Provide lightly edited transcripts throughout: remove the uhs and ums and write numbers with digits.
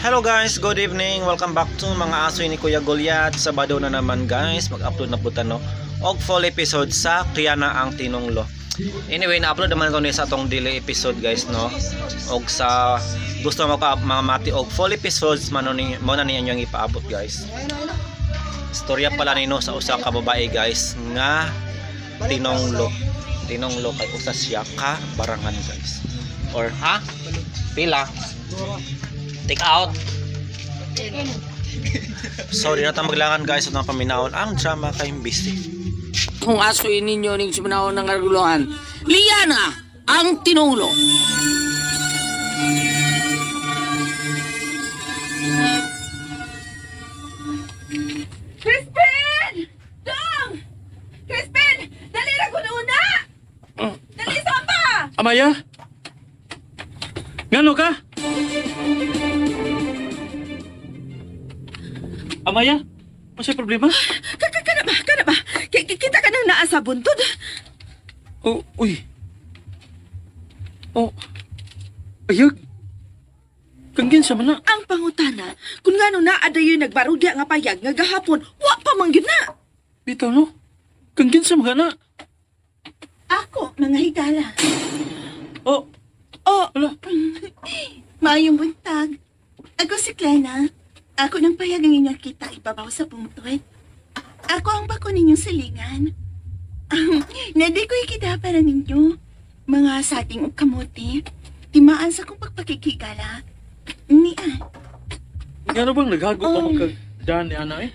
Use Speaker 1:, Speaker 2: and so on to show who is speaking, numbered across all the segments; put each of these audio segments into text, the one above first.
Speaker 1: Hello guys, good evening. Welcome back to mga asoy ni Kuya Goliath. Sabado na naman guys, mag-upload na po no og full episode sa Kriana ang Tinonglo. Anyway, na-upload naman ko ni sa atong daily episode guys no. Og sa gusto mo ka mga mati og full episodes mo na niya yung ipaabot guys. Storya pala nino sa usa ka babae guys nga tinonglo. Tinonglo kay usa siya ka barangan guys. Or ha? Pila? Take out. Sorry na tayo maglangan guys at paminaon ang drama kay Mbisi.
Speaker 2: Kung asoy ninyo ning sumanahon ng karguluhan, Liana ang Tinonglo.
Speaker 3: Crispin! Dong! Crispin! Dali na ko na una! Dali sa pa!
Speaker 4: Amaya? Ngano ka? Amaya? Masay problema?
Speaker 3: Kana ba? Kita ka nang naa sa buntod?
Speaker 4: Oh, uy. Oh. Ayag. Kanggin sa mana.
Speaker 3: Ang pangutana, kung nga na adayoy nagbarudya nga payag nga gahapon, wa pa manggid na.
Speaker 4: Bitaw no? Kanggin sa mga na.
Speaker 3: Ako, mga higala.
Speaker 4: Oh,
Speaker 3: Oh,
Speaker 4: wala.
Speaker 3: mayong buntag. Ako si Clena. Ako nang payag ang inyong kita ibabaw sa pungtoy. Ako ang bako ninyong silingan. Nadi ko ikita para ninyo. Mga saging o kamuti. Timaan sa kong pagpakikigala. Nian.
Speaker 4: Ngano bang naghago pa magkadaan ni Ana eh?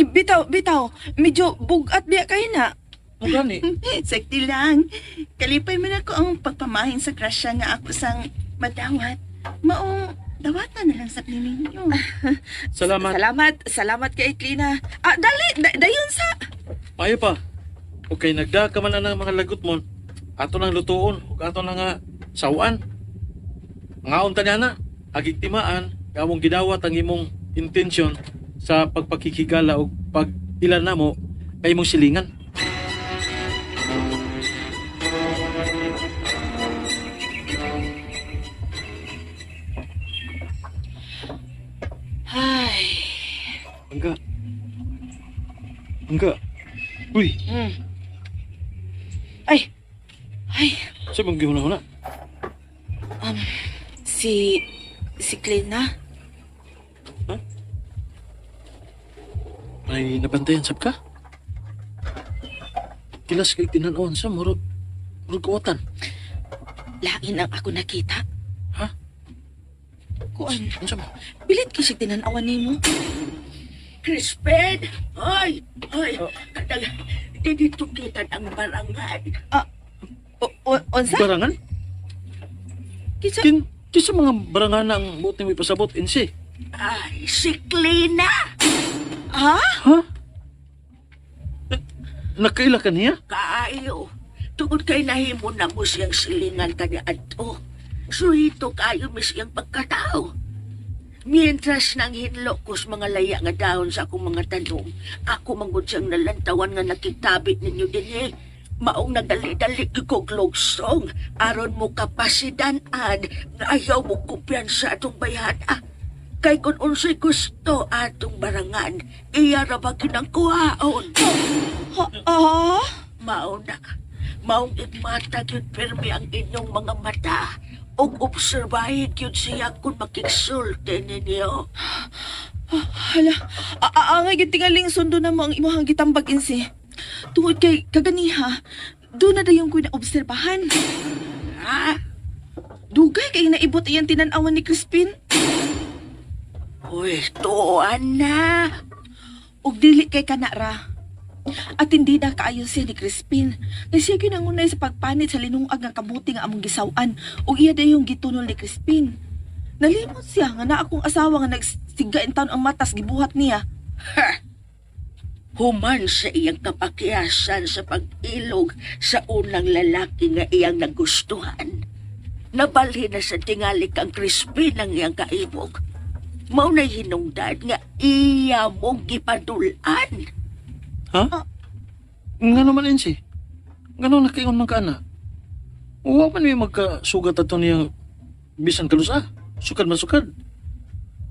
Speaker 3: Bitaw. Medyo bugat biya kayo na.
Speaker 4: Mugani.
Speaker 3: Sakti lang. Kalipay man ako ang pagpamahin sa krasya nga ako sang madawat. Maong dawatan na lang sa ninyo.
Speaker 4: Salamat.
Speaker 3: Salamat kay Klina. Dayon sa...
Speaker 4: Mayo pa. Okay, nagda ka man na ng mga lagot mo. Ato nang lutuon. O ato nang sawan. Nga unta niya na. Agig timaan. Kamong gidawat ang imong intensyon sa pagpakikigala o pag-ilan na mo kay imong silingan.
Speaker 3: Ay.
Speaker 4: Angga. Uy,
Speaker 3: Ay.
Speaker 4: sa bang gihuna-huna?
Speaker 3: Si Klina?
Speaker 4: Ha? Ay, nabantayan sab ka? Kilas kay tinanawan sa murag kuwatan.
Speaker 3: Lain ang ako nakita.
Speaker 4: Ha?
Speaker 3: Kuan.
Speaker 4: Ano sa mo?
Speaker 3: Bilit kasi tinanawan nimo.
Speaker 5: Crispin! Hoy! Kadang dito kita ang barangay.
Speaker 3: Unsa?
Speaker 4: Barangan?
Speaker 3: Kisa?
Speaker 4: Kisa mga barangan ang buti mo ipasabot insi.
Speaker 5: Ay, si Klina!
Speaker 3: Ha?
Speaker 4: Ha? Nakaila ka niya?
Speaker 5: Kaayo. Tungod kay nahimo na mo siyang silingan kanya adto. Suhito kayo mi siyang pagkatao. Mientras nang hinlo ko sa mga laya nga dahon sa akong mga tanong, ako manggod siyang nalantawan nga nakitabit ninyo din eh. Maong nagali-dali ko glogsong, aron mo kapasidanan nga ayaw mo kumpiyansa atong bayana. Kay kung unsay gusto atong barangan, iya ra ba kinangkuhaon. Mao na, maong igmata gyud pirmi ang inyong mga mata. Og obserbahin yun siya kung makiksulti ninyo.
Speaker 3: Hala, angay gitingaling sundo na mo ang imong gitambag insi. Tungod kay kaganiha, doon na dayong ko na obserbahan.
Speaker 5: Ha?
Speaker 3: Dugay kay naibot iyang tinanawan ni Crispin.
Speaker 5: Uy, tuan na.
Speaker 3: Og dili kay kanara. At hindi na kaayo siya ni Crispin. Kay siya ginangunay sa pagpanit sa linungag nga kabuti nga among gisawan ug iya dayong gitunol ni Crispin. Nalimot siya nga na akong asawa nga nagsiga in taon ang matas gibuhat niya.
Speaker 5: Ha! Human sa iyang kapakiyasan sa pag-ilog sa unang lalaki nga iyang nagustuhan. Nabalhin na sa tingali kang Crispin ang iyang kaibog. Mao na hinungdan nga iya mong gipadulan.
Speaker 4: Ha? Nga naman insi. Nga nakaingon man ka na. Uwa pa niya magkasugat ato niya bisan kalusa. Sukad man sukad.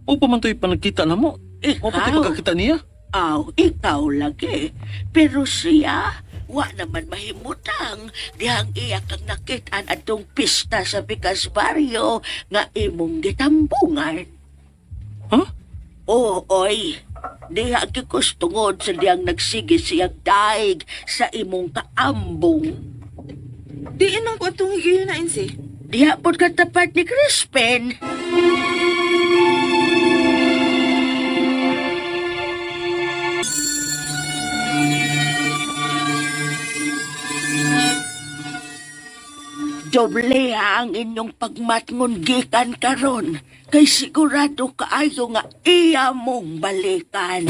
Speaker 4: O pa man to'y panagkita na mo. O pati
Speaker 5: Ikaw?
Speaker 4: pagkakita niya.
Speaker 5: Aw, ikaw lagi. Pero siya, wa naman mahimutang. Dihang iya kang nakitaan atong pista sa Pikas Barrio nga imong gitambungan.
Speaker 4: Ha?
Speaker 5: Oo, oy. Diha kikustungod sa diyang nagsige siyang daig sa imong kaambong.
Speaker 3: Diin ang kwatong higayon na insi.
Speaker 5: Diha po katapat ni Crispin. Doble ang inyong pagmatngon gikan karon kay sigurado kaayo nga iya mong balikan.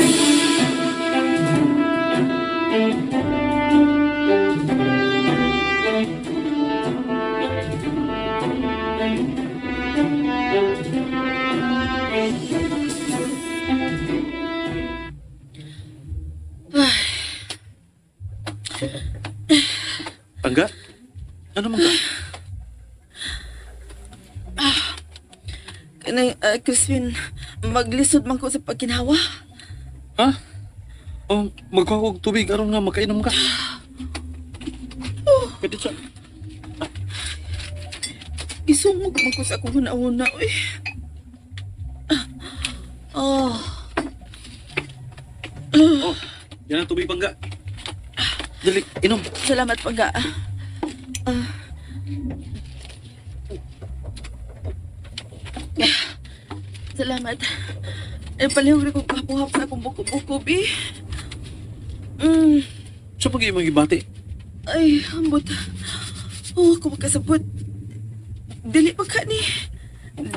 Speaker 4: Pangga? Ano man ka?
Speaker 3: Kanay, Crispin, maglisod man ko sa pagkinawa.
Speaker 4: Ha? O magkawag tubig aron nga makainom ka. Pwede siya.
Speaker 3: Isungog man ko sa akong una-una, uy. Oh,
Speaker 4: Oh, yan ang tubig Pangga. Dali, inom.
Speaker 3: salamat pagka. Salamat. Palihog na kong kapuhap sa akong buko-buko, bi.
Speaker 4: Sa pag-iimang ibati.
Speaker 3: Ay, ambot. Oh, ako magkasabot. Dili pa ka ni.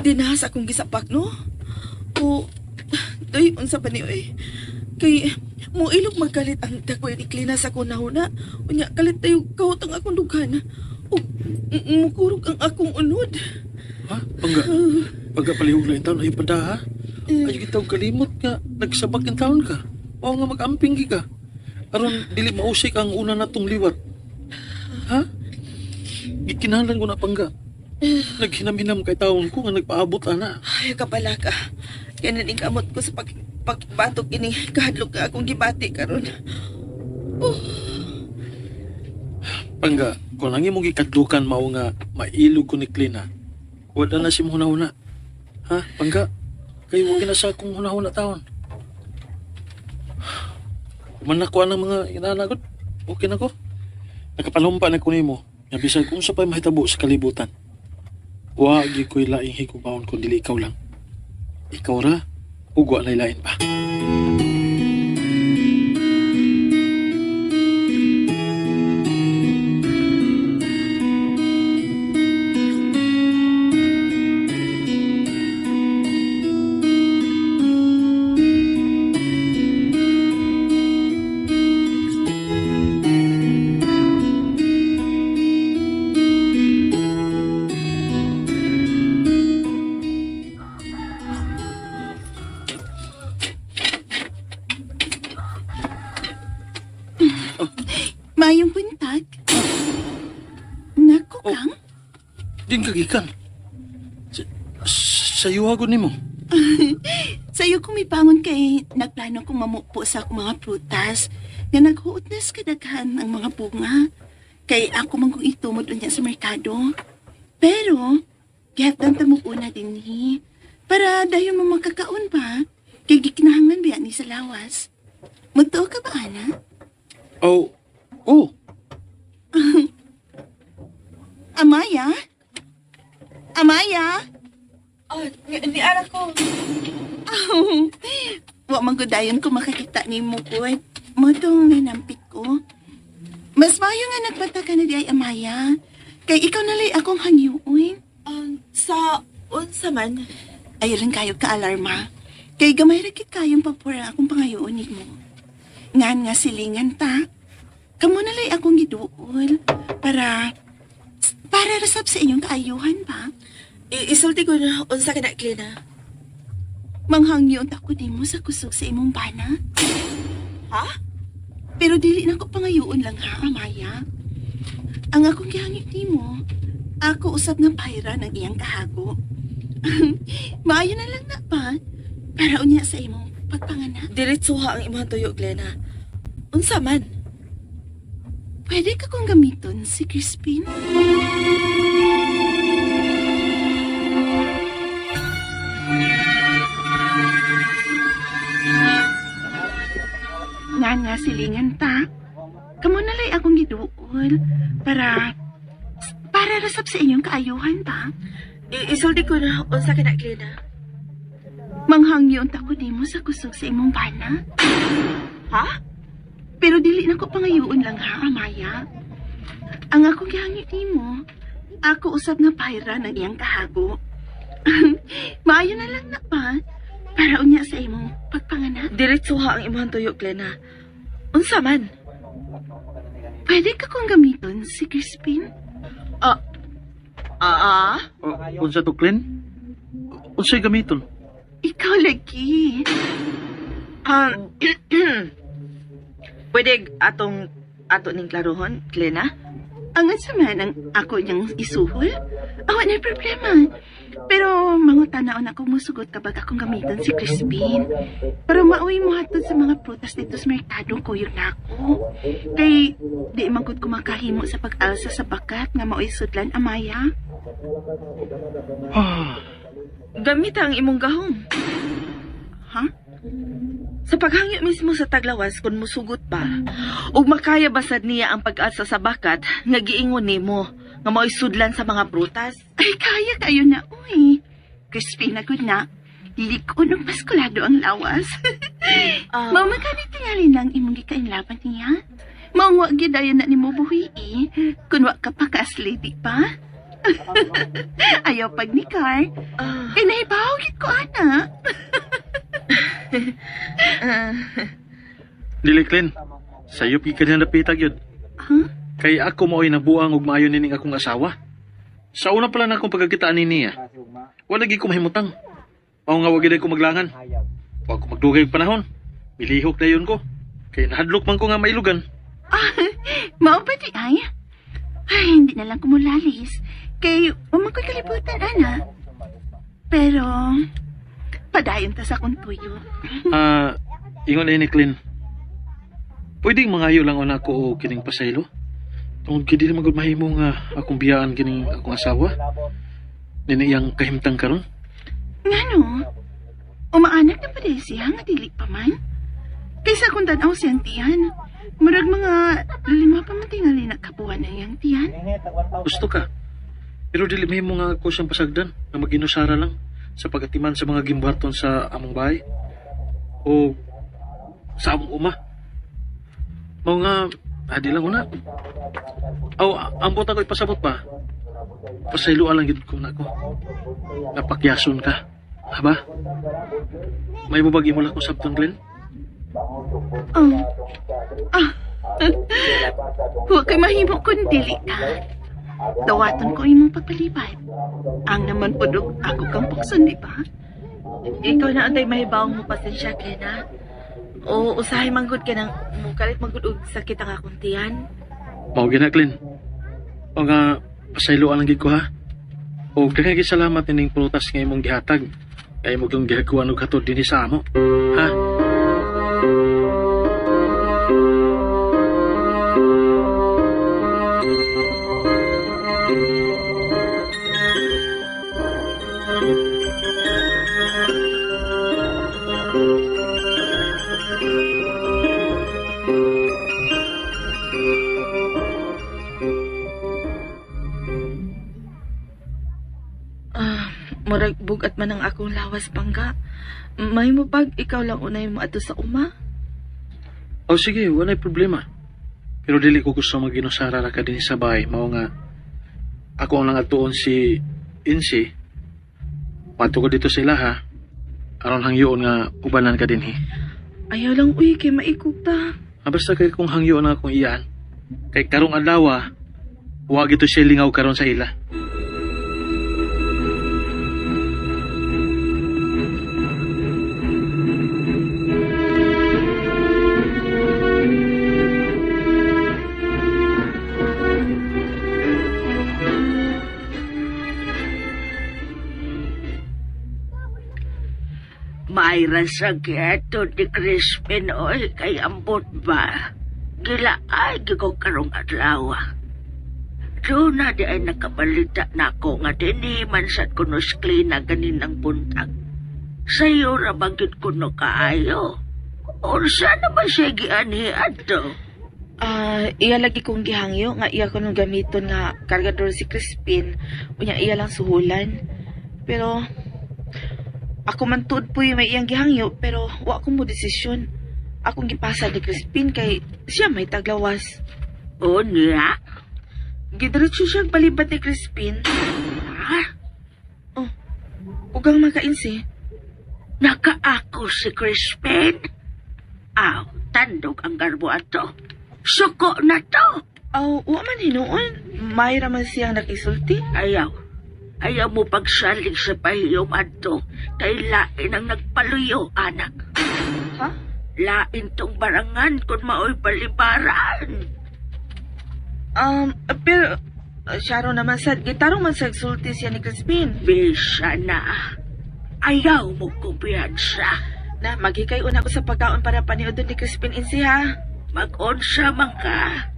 Speaker 3: Dinahas akong gisapak, no? O, doy, unsa pa ni, oy. Kay, mo ilog magkalit ang dakoy ni Klina sa kunahuna. Unya, kalit tayo kahot ang akong dughan. O, mukurog ang akong unod.
Speaker 4: Ha? Pangga? Pagka palihog lang yung taon, ay pada ha? Ay kita kalimot ka, nagsabak yung taon ka. O nga mag-amping ka. Aron dili mausik ang una natong liwat. Ha? Gikinalan ko na Pangga. Naghinam-hinam kay taon ko nga nagpaabot ana.
Speaker 3: Ay, kapala ka. Kaya naning kamot ko sa pagbatok ini. Kahadlok ka akong gibati karon.
Speaker 4: Pangga, kung lang imong gikadlukan mao nga mailog ko ni Klina. Wala na si huna-huna. Ha? Pangga, kayo wag kinasa kong huna-huna taon. Man nakuha ng mga inanagot. Okay na ko. Nakapalumpa na ko nimo. Nga bisag kung sa pa'y mahitabo sa kalibutan. Wagi ko'y laing higubaon kung dili ikaw lang. Ikaw ra, ugwa laylain pa.
Speaker 3: Mayong buntag. Naku
Speaker 4: Oh.
Speaker 3: kang.
Speaker 4: Din kagikan. Sayo ako nimo.
Speaker 3: Sa'yo kung may bangon kay nagplano kong mamupo sa akong mga prutas nga naghuot na sa kadaghan ang mga bunga. Kay ako man kong itumod unya sa merkado. Pero, gihapdan ta mo una din ni. Para dayon mo makakaon pa. Kay gikinahanglan biya ni sa lawas. Muto ka ba, ana?
Speaker 4: Oh. Oh.
Speaker 3: Amaya? Amaya?
Speaker 6: Ni anak ko.
Speaker 3: Wa man gud dayon ko makakita ni mo ko. Motong ninampit ko. Mas mayo nga nagpata ka na di ay Amaya. Kay ikaw nalay akong hanyuon.
Speaker 6: Sa unsa man?
Speaker 3: Ay rin kayo ka-alarma. Kay gamay rakit kayong papura akong pangayoon ni mo. Ngan nga silingan ta. Kamu nalay akong giduol. Para rasab sa inyong kaayuhan ba?
Speaker 6: Isulti ko na unsa ka na, Klina.
Speaker 3: Manghangyon ako di mo sa kusog sa imong bana.
Speaker 6: Ha?
Speaker 3: Pero dili na ko pangayoon lang ha, Amaya. Ang akong gihangit ni mo, ako usab nga payra ng iyang kahago. Maayo na lang na pa. Para unya sa imong pagpanganak.
Speaker 6: Diretsuha ang imong tuyo, Glena. Unsa man?
Speaker 3: Pwede ka kong gamiton si Crispin? Nga silingan ta. Kamu nalay akong giduol para rasap sa inyong kaayuhan ba?
Speaker 6: Isulti ko na unsa ka na, Glena.
Speaker 3: Manghangyon ta ko nimo sa kusog sa imong bana.
Speaker 6: Ha?
Speaker 3: Pero dili na ko pangayoon lang ha, Amaya. Ang ako gihangit nimo, ako usab nga payra ng iyang kahago. Maayo na lang na pa, para unya sa imong pagpanganak.
Speaker 6: Diretsuha ang imong tuyo, Glena. Unsa man?
Speaker 3: Pwede ka kong gamiton si Crispin?
Speaker 4: Unsa to, Glenn? Unsa'y gamiton?
Speaker 3: Ikaw lagi.
Speaker 6: Pwede ato ning klarohon, Glena?
Speaker 3: Ang man ang ako niyang isuhol? Awa na problema. Pero mangutanaon ako musugot kapag akong gamiton si Crispin. Pero mauwi mo hatod sa mga prutas dito sa merkado, kuyo na ako. Kay di mangkot kumakahimo sa pag-alsa sa bakat nga maoy sudlan, Amaya.
Speaker 6: Gamit ang imong gahom.
Speaker 3: Ha?
Speaker 6: Sa paghangyo mismo sa taglawas kung musugot pa, ug makaya basad niya ang pag-asa sa bakat nga giingon nimo nga mao'y sudlan sa mga prutas.
Speaker 3: Ay, kaya kayo na, uy. Crispin na good na. Likon ng paskulado ang lawas. Mao magkanit tingali nang imong gikainlaban niya. Mao gid dayon na nimo buhi kun wa ka pa ka-lady pa. Ayaw pag ni Car. Kay nahibaw gid ko ana.
Speaker 4: Dili, Glenn. Sayo pi ka na napitag yun.
Speaker 3: Huh?
Speaker 4: Kay ako mao'y nabuang ug maayo nining akong asawa. Sa una pala na akong pagkakitaan ni niya, wala gi ko mahimutang. Mao nga wag ko maglangan. Wa ko magdugay og panahon. Milihok dayon ko. Kay nahadlok man ko nga mailugan.
Speaker 3: Mao pa di ay? Ay, hindi na lang kumulalis. Kay umang ko'y kalibutan, ana. Pero, padayon ta sa kong tuyo.
Speaker 4: Ingon ni Glenn. Pwedeng mangayo lang ona ko o kining pasaylo. Tungod kay dili magud mahimo nga akong biyaan kining akong asawa. Nini iyang kahimtang karon.
Speaker 3: Ngano? Umaanak na pa rin siya nga dili pa man. Kaysa kung tanaw siyang tiyan, murag mga 5 pa man tingali na kapuan na iyang tiyan.
Speaker 4: Gusto ka. Pero dili mahimo nga ako siyang pasagdan na mag-inusara lang sa pagatiman sa mga gimbarton sa among bahay o sa among uma. Mao nga adi lang una. Ang buta ko ipasabot pa. Pasayloan lang gid ko nako. Napakyason ka. Aba? May mubagi mo lang ko sabton, Glenn?
Speaker 3: Huwag kay mahimo kung dili ka. Dawaton ko imong pagpalibad. Ang naman po ako kang pukson, di ba?
Speaker 6: Ikaw na antay mahibawang mo pasensya, Glena. O usahay manggod ka nang mukalit manggod og sakit ang akong tiyan.
Speaker 4: Mao gina, Glenn. O nga pasayloan lang gid ko ha. O daghang salamat ining prutas nga imong gihatag. Kay mo gyung gihagawan og hatod dinhi sa amo. Ha?
Speaker 6: Murag bugat man ang akong lawas, Pangga. May mo pag ikaw lang unay mo ato sa uma.
Speaker 4: O sige, walay problema. Pero dili ko gusto mag-inusara ra ka dinhi sa bahay. Mao nga ako ang nangatuon si Insi. Mato ko dito sila ha. Aron hangyoon nga ubanan ka dinhi.
Speaker 6: Ayaw lang uy, kay maikog ta.
Speaker 4: Basta kay kung hangyoon nga akong iyan. Kay karong adlaw, wa gito siya lingaw karon sa ila.
Speaker 5: Mayra sa giato di Crispin oy kay ambot ba? Gila ay gigo karong adlaw. Doon na di ay nakabalita na ako nga diniman sa kunos klina ganinang buntag. Sa'yo ra bagit kuno kaayo. Unsa naman siya gianihan to?
Speaker 6: Iya lagi kong gihangyo nga iya ko nung gamiton nga kargador si Crispin. Unya iya lang suhulan. Pero ako man tuod po yung may iyang gihangyo pero wa ko mo desisyon. Akong gipasa ni Crispin kay siya may taglawas.
Speaker 5: O niya?
Speaker 6: Gidiretso siyang palibat ni Crispin.
Speaker 5: Ha?
Speaker 6: Ugang makainsi.
Speaker 5: Nakaako si Crispin? Aw, tandog ang garbo ato. Suko na to.
Speaker 6: Wa man hinuon. May raman siyang nakisulti.
Speaker 5: Ayaw. Ayaw mo pagsalig sa pahiyom ato. Kay lain ang nagpaluyo, anak.
Speaker 6: Ha?
Speaker 5: Lain tong barangan kung mao'y palibaran.
Speaker 6: Pero Sharon naman sad, gitarong man sa sulti siya ni Crispin.
Speaker 5: Bisa na. Ayaw mo kumpiyansa.
Speaker 6: Na, maghikay una ko sa pagkaon para paniudon ni Crispin insi ha.
Speaker 5: Mag-onsa man ka.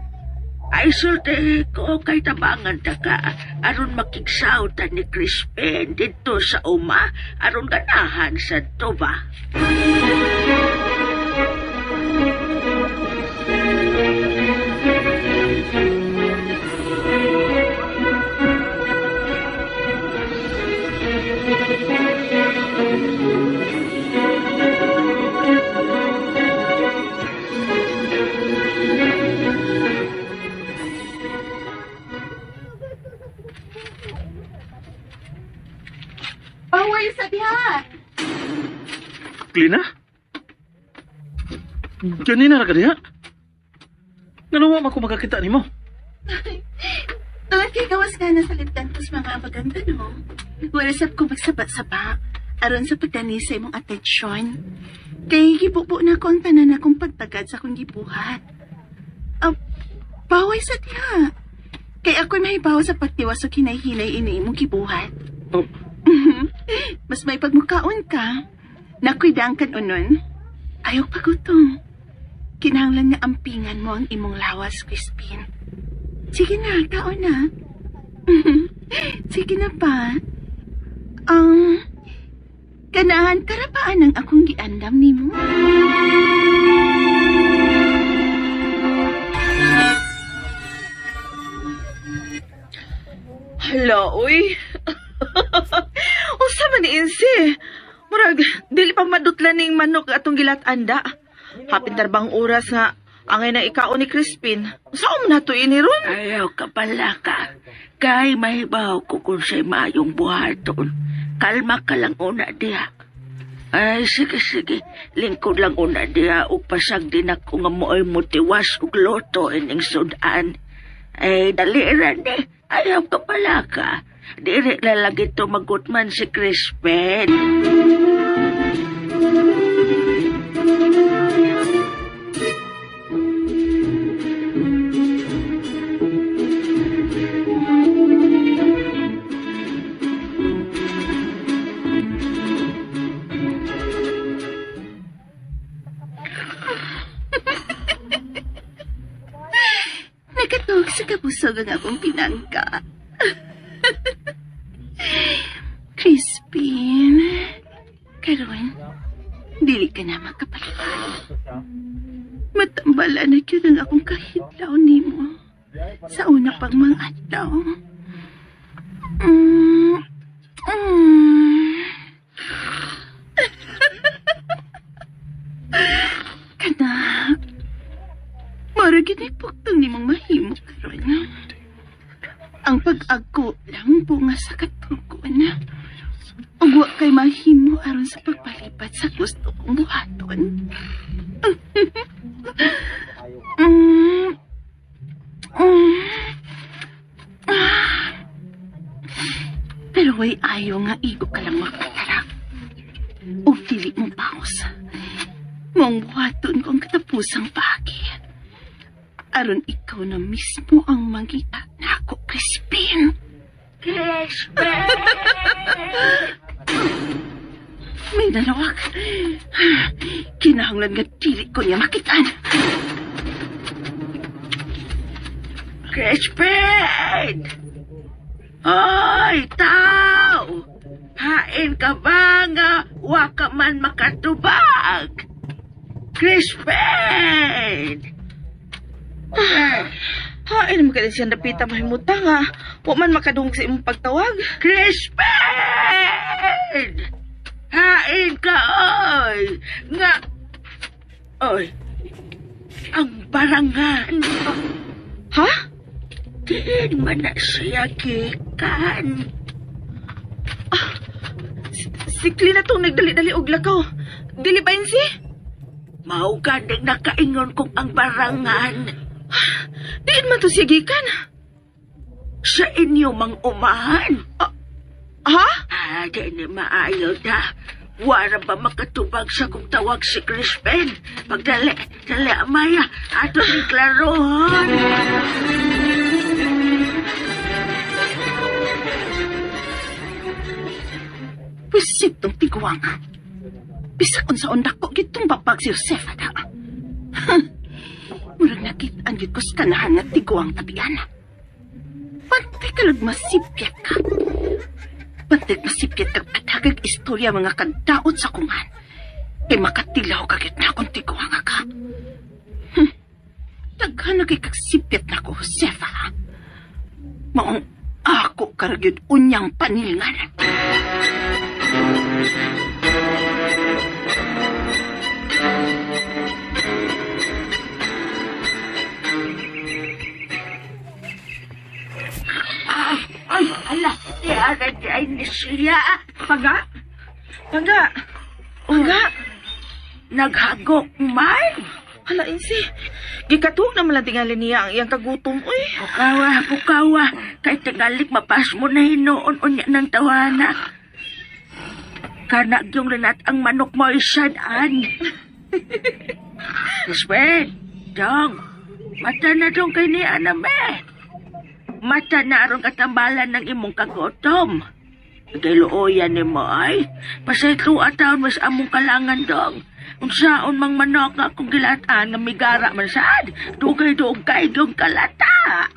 Speaker 5: Ay sulti ko kay tabangan ta ka. Aron makigsautan ni Crispin dito sa uma. Aron ganahan sa tuba.
Speaker 3: Baway sa diha!
Speaker 4: Klina? Ganina ra ka diha? Ngano wa ko makakita nimo?
Speaker 3: Tuwad kay gawas nga na sa libdan tos mga maganda no. Warasap ko magsaba-saba. Aron sa pagdani sa imong atensyon. Kay gibubo na ko ang tanan akong pagtagad sa akong gibuhat. Baway sa diha. Kay ako'y mahibaw sa pagtiwas o kinay-hinay ini imong gibuhat.
Speaker 4: Oh,
Speaker 3: Mas may pagmukaon ka. Nakuidang kan unon. Ayaw pagutong. Kinahanglan nga ampingan mo ang imong lawas, Crispin. Sige na, kaon na. Sige na pa. Ganahan karapaan ang akong giandam nimo.
Speaker 6: Hala, uy. Usa man ni insi. Murag, dili pa madutlan ning manok atong gilat-anda. Hapit tarbang oras nga angay na ikaon ni Crispin. Saan mo na to iniron?
Speaker 5: Ayaw ka pala ka. Kay mahibaw ko kung sa'y mayong buhaton. Kalma ka lang una diha. Ay, sige. Lingkod lang una diha. Ug pasag din ako nga mo'y mutiwas ug loto ining sudan. Ay, daliran ni. Ayaw ka pala ka. Diri na lagi to magutman si Crispin.
Speaker 3: Nakatuog sa kabusog ang akong pinangka. Crispin, karon, dili ka na makapalitan. Matambala na yun ang akong kahitlaw nimo sa una pang mga adlaw. Kana, mara ginipuktong nimong mahimo karon. Ang pag-agko lang bunga sa katugon. Ugwa kay mahimo aron sa pagpalipat sa gusto kong buhaton. Pero way ayaw nga igo ka lang magpatarak. O dili mo paus. Mong buhaton kong katapusang bagay. Aron ikaw na mismo ang mangita na ako, Crispin.
Speaker 5: Crispin!
Speaker 3: May nalawag. Kinahanglan nga dili ko niya makitaan.
Speaker 5: Crispin! Hoy, tao! Hain ka ba nga wa ka man makatubag? Crispin!
Speaker 6: Hain naman ka din siya napita mahimuta nga. Wa man makadungog sa imong pagtawag.
Speaker 5: Crispin! Hain ka, oy! Nga... Oy! Ang barangan!
Speaker 6: Ha?
Speaker 5: Diin man na siya gikan.
Speaker 6: Si Clina tong nagdali-dali og lakaw. Dili ba yun si?
Speaker 5: Mao ganing nakaingon kong ang barangan.
Speaker 6: Diin man to siya gikan.
Speaker 5: Sa inyo mang umahan.
Speaker 6: Ha?
Speaker 5: Di ni maayo da. Wara ba makatubag sa kong tawag si Crispin? Pagdali, dali amaya. Ato ni klarohon.
Speaker 3: Wisit tong tiguang. Bisa kung sa undak ko gitong babag si Joseph ada. Murag nakitaan gid ko sa tanahan nga tiguang tabian. Pantay kalod masipyat ka. Pantay masipyat kag adhagag istorya mga kadaot sa kungan. Kay makatilaw kagit na akong tiguang ka. Daghan na kay kagsipyat na ko, Joseph ha. Maong ako karagyod unyang panilngan.
Speaker 5: Ay, ala, tiara dyan ni siya.
Speaker 6: Pangga? Pangga?
Speaker 5: Naghagok man.
Speaker 6: Hala, Insi. Gikatuog naman lang tingali niya ang iyang kagutom, uy.
Speaker 5: Bukawa. Kay tingalik mapas mo na hinoon unya ng tawana. Kanak yung linat ang manok mo isadaan. Crispin, dong. Mata na dong kay ni Aname. Mata na aron katambalan ng imong kagutom. Nagailuoyan ni mo ay. Pasay 2 taon mas among kalangan dong. Unsaon mang manok nga akong gilataan nga migara man sad. Dugay-dugay dong kalata.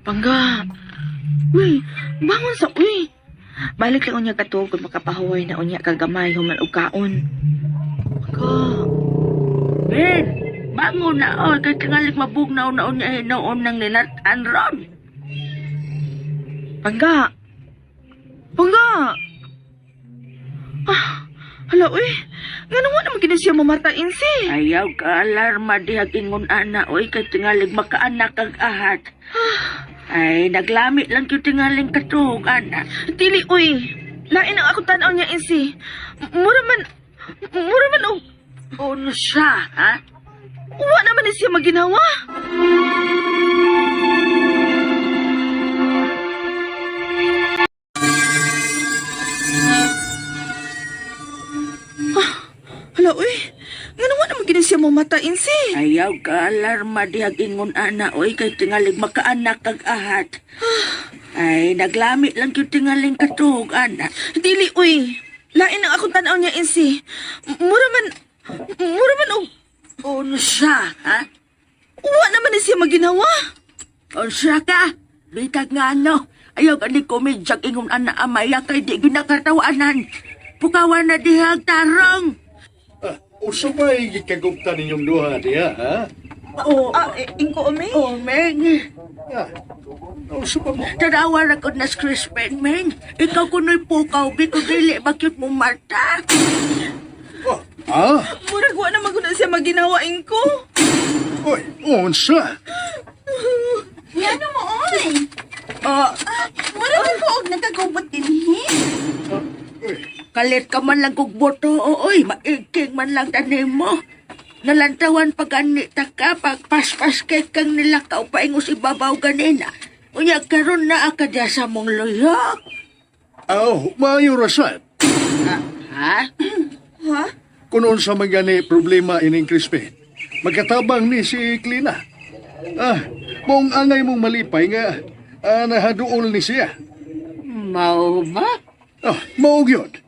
Speaker 6: Pangga. Uy, bangon sa uy. Balik lang unya katuog kung makapahuway na unya kagamay human og kaon. Pangga.
Speaker 5: Ben, bangon na o. Kay tingali mabugnaw na unya hinoon ng nilataan ron.
Speaker 6: Pangga. Hala, uy. Nga naman naman kini siya mamata, Insi.
Speaker 5: Ayaw ka alarma dihag ingon ana oy kay tingalig makaanak kag ahat. Ay, naglamit lang yung tingaling katuog, ana.
Speaker 6: Dili, uy. Lain ang ako tanaw niya, Insi. Mura man og...
Speaker 5: Ano siya, ha?
Speaker 6: Uwa naman ni siya maginawa. Hala, uy. Nga naman naman kini siya mamata, Insi.
Speaker 5: Ayaw ka alarma dihag ingon ana oy kay tingalig makaanak kag ahat. Ay, naglamit lang yung tingaling katuog, ana.
Speaker 6: Dili, uy. Lain ang ako tanaw niya, Insi. Mura man og...
Speaker 5: Ano siya, ha?
Speaker 6: Uwa naman ni siya maginawa.
Speaker 5: Ano siya ka? Bitag nga ano. Ayaw ka ni komedyag ingon ana amaya kay di ginakatawanan. Pukawan na dihag tarong.
Speaker 7: Usa ba gikagupta ninyong duha diha, ha?
Speaker 6: Ingko, Ome?
Speaker 5: Oh, Meng.
Speaker 7: Usa ba mo?
Speaker 5: Tanawa na ko na si Crispin, Meng. Ikaw kuno'y pukaw, biko dili, bakit mo Marta?
Speaker 6: Murag wa naman ko na siya maginawa, Ingko.
Speaker 7: Oy, unsa?
Speaker 3: Ngano mo, oy? Wala man ko og nagkagubot din,
Speaker 5: Kalit ka man lang kog boto, ooy, maigking man lang tanim mo. Nalantawan pag ganita ka, pag paspas kay kang nilakaw paingos ibabaw ganina. Unya karon na akadya sa mong loyo.
Speaker 7: Maayo rasad.
Speaker 5: Ha?
Speaker 7: Kung unsa man gani problema ining Crispin, magkatabang ni si Clina. Mong angay mong malipay nga nahaduol ni siya.
Speaker 5: Mao ba?
Speaker 7: Mao gyud.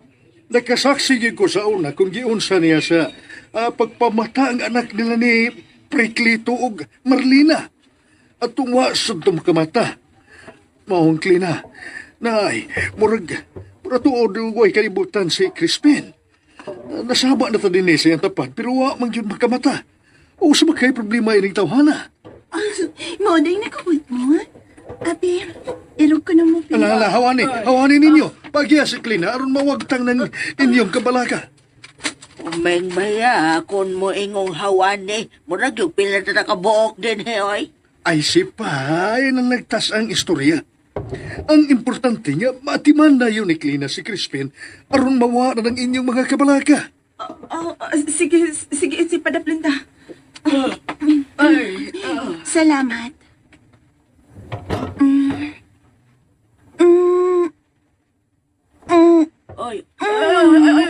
Speaker 7: Nakasaksi gyud ko sa una kung giunsa niya sa pagpamata ang anak nila ni Priklito ug Marlina. At tungwa sa makamata. Maong Klina, nay, murag tuod way kalibutan si Crispin. Nasaba na ta din sa iyang tapat, pero wa man yun makamata. O sa kay problema ining tawhana.
Speaker 3: Modeng nakabot mo. Abi, irog ko na mo.
Speaker 7: Alala, hawani ninyo. Pagya si Klina, aron mawagtang ng inyong kabalaka.
Speaker 5: Umeng baya, kung mo ingong hawani, murag yung pila na nakabuok din, oy.
Speaker 7: Ay si Pay nang nagtas ang istorya. Ang importante nga, matiman na yun ni Klina si Crispin aron mawala ng inyong mga kabalaka.
Speaker 6: Sige, si Padaplinda.
Speaker 3: Salamat.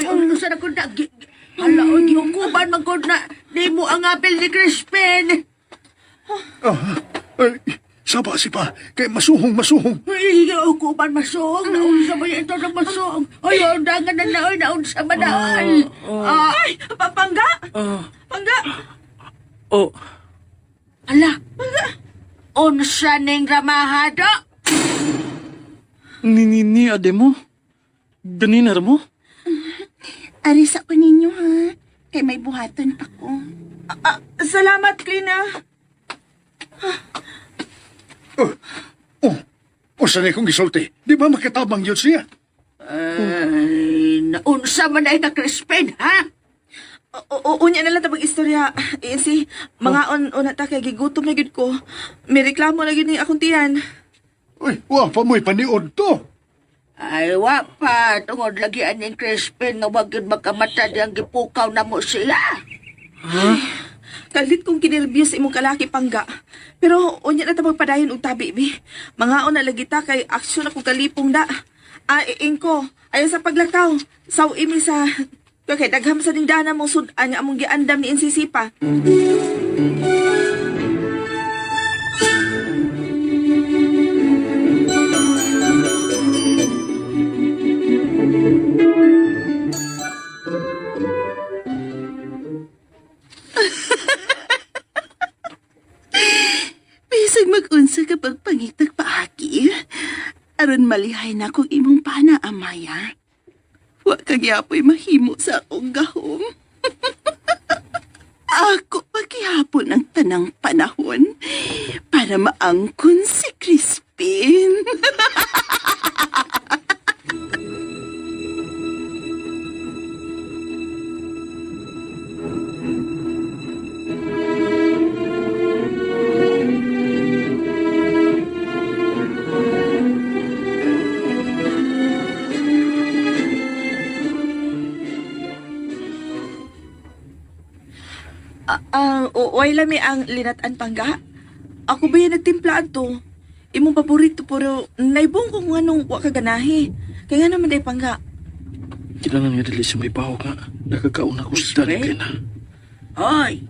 Speaker 5: Ano sa nakon na? Hala, oy, giukuban man ko na di mo ang apel ni Crispin.
Speaker 7: Ay, saba si Pa, kay masuhong.
Speaker 5: Ay, giukuban masong. Naunsa ba ito ng masong? Ay, undangan na naoy, naunsa ba naoy?
Speaker 6: Ay, Pangga! Pangga!
Speaker 4: Oh,
Speaker 5: Hala, unsa ning ramahado?
Speaker 4: ni ade mo? Ganinar mo?
Speaker 3: Aris ako ninyo, ha? Kay may buhaton pa ko.
Speaker 6: Salamat, Klina.
Speaker 7: O sanay kong gisulti, di ba makatabang yun siya?
Speaker 5: Ay, naunsa man ay na Crispin, ha?
Speaker 6: Unya na lang tabang istorya. Si mga una ta kay gigutom na gid ko. May reklamo na gid ni akong tiyan.
Speaker 7: Uy, wa pa mo'y paniod to.
Speaker 5: Ay, wa pa. Tungod lagi aning Crispin nga wag yun magkamata diyang gipukaw na mo sila.
Speaker 6: Kalit kong kinervyos imong kalaki, Pangga. Pero unya na tabang padayon og tabi bi. Mga una lagi ta kay aksyon ako kalipong da. Ingko, ayo sa paglakaw. Saw imi sa kay dagham sa dingdana mong sudan nga among giandam ni NCC pa.
Speaker 3: Bisag mag-unsa ka pagpangitag paagi. Aron malihay na kong imong pana, Amaya. Wa kagyapoy mahimo sa akong gahom. Ako paghihapon ang tanang panahon para maangkon si Crispin.
Speaker 6: Way lami ang linatan, Pangga. Ako ba yan nagtimplaan to? Imong paborito pero naibong ko kung anong wa kaganahi. Kaya nga naman day, Pangga.
Speaker 4: Kailangan nga dali sa may baho nga. Nakakauna ko sa dali
Speaker 5: Crispin?
Speaker 4: na.
Speaker 5: Ay,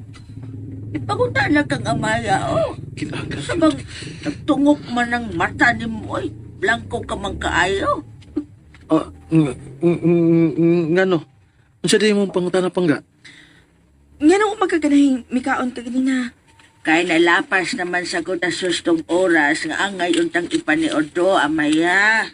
Speaker 5: ipagunta na kang Amaya, oh.
Speaker 4: Kailangan.
Speaker 5: Sabang nagtungok man ang mata ni mo, ay. Blanco ka man kaayo.
Speaker 4: Ngano? Ang sa di mong pangutana, Pangga?
Speaker 6: Nga nung magkaganahing mikaon ka ganina.
Speaker 5: Kay nalapas naman sa ko na sustong oras nga angay untang ipaniod do, Amaya.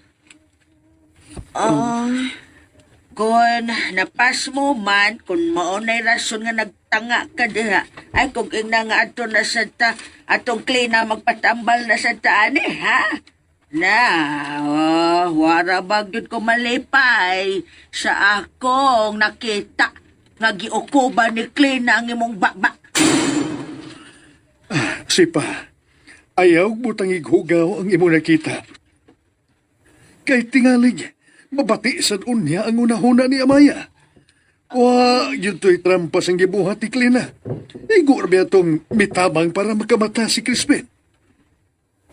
Speaker 5: Kung napas mo man, kung maunay rason nga nagtanga ka diha, ay kung ina nga ato na sa ta, atong Klina magpatambal na sa taan ha? Na, wara bagyod ko malipay sa akong nakita nga giukuba ni Klina ang imong baba.
Speaker 7: Si Pa, ayaw butang ighugaw ang imo nakita. Kay tingalig, mabati sa unya ang unahuna ni Amaya. Wa, yun to'y trampas ang gibuhat ni Klina. Igor ba itong mitabang para makamata si Crispin?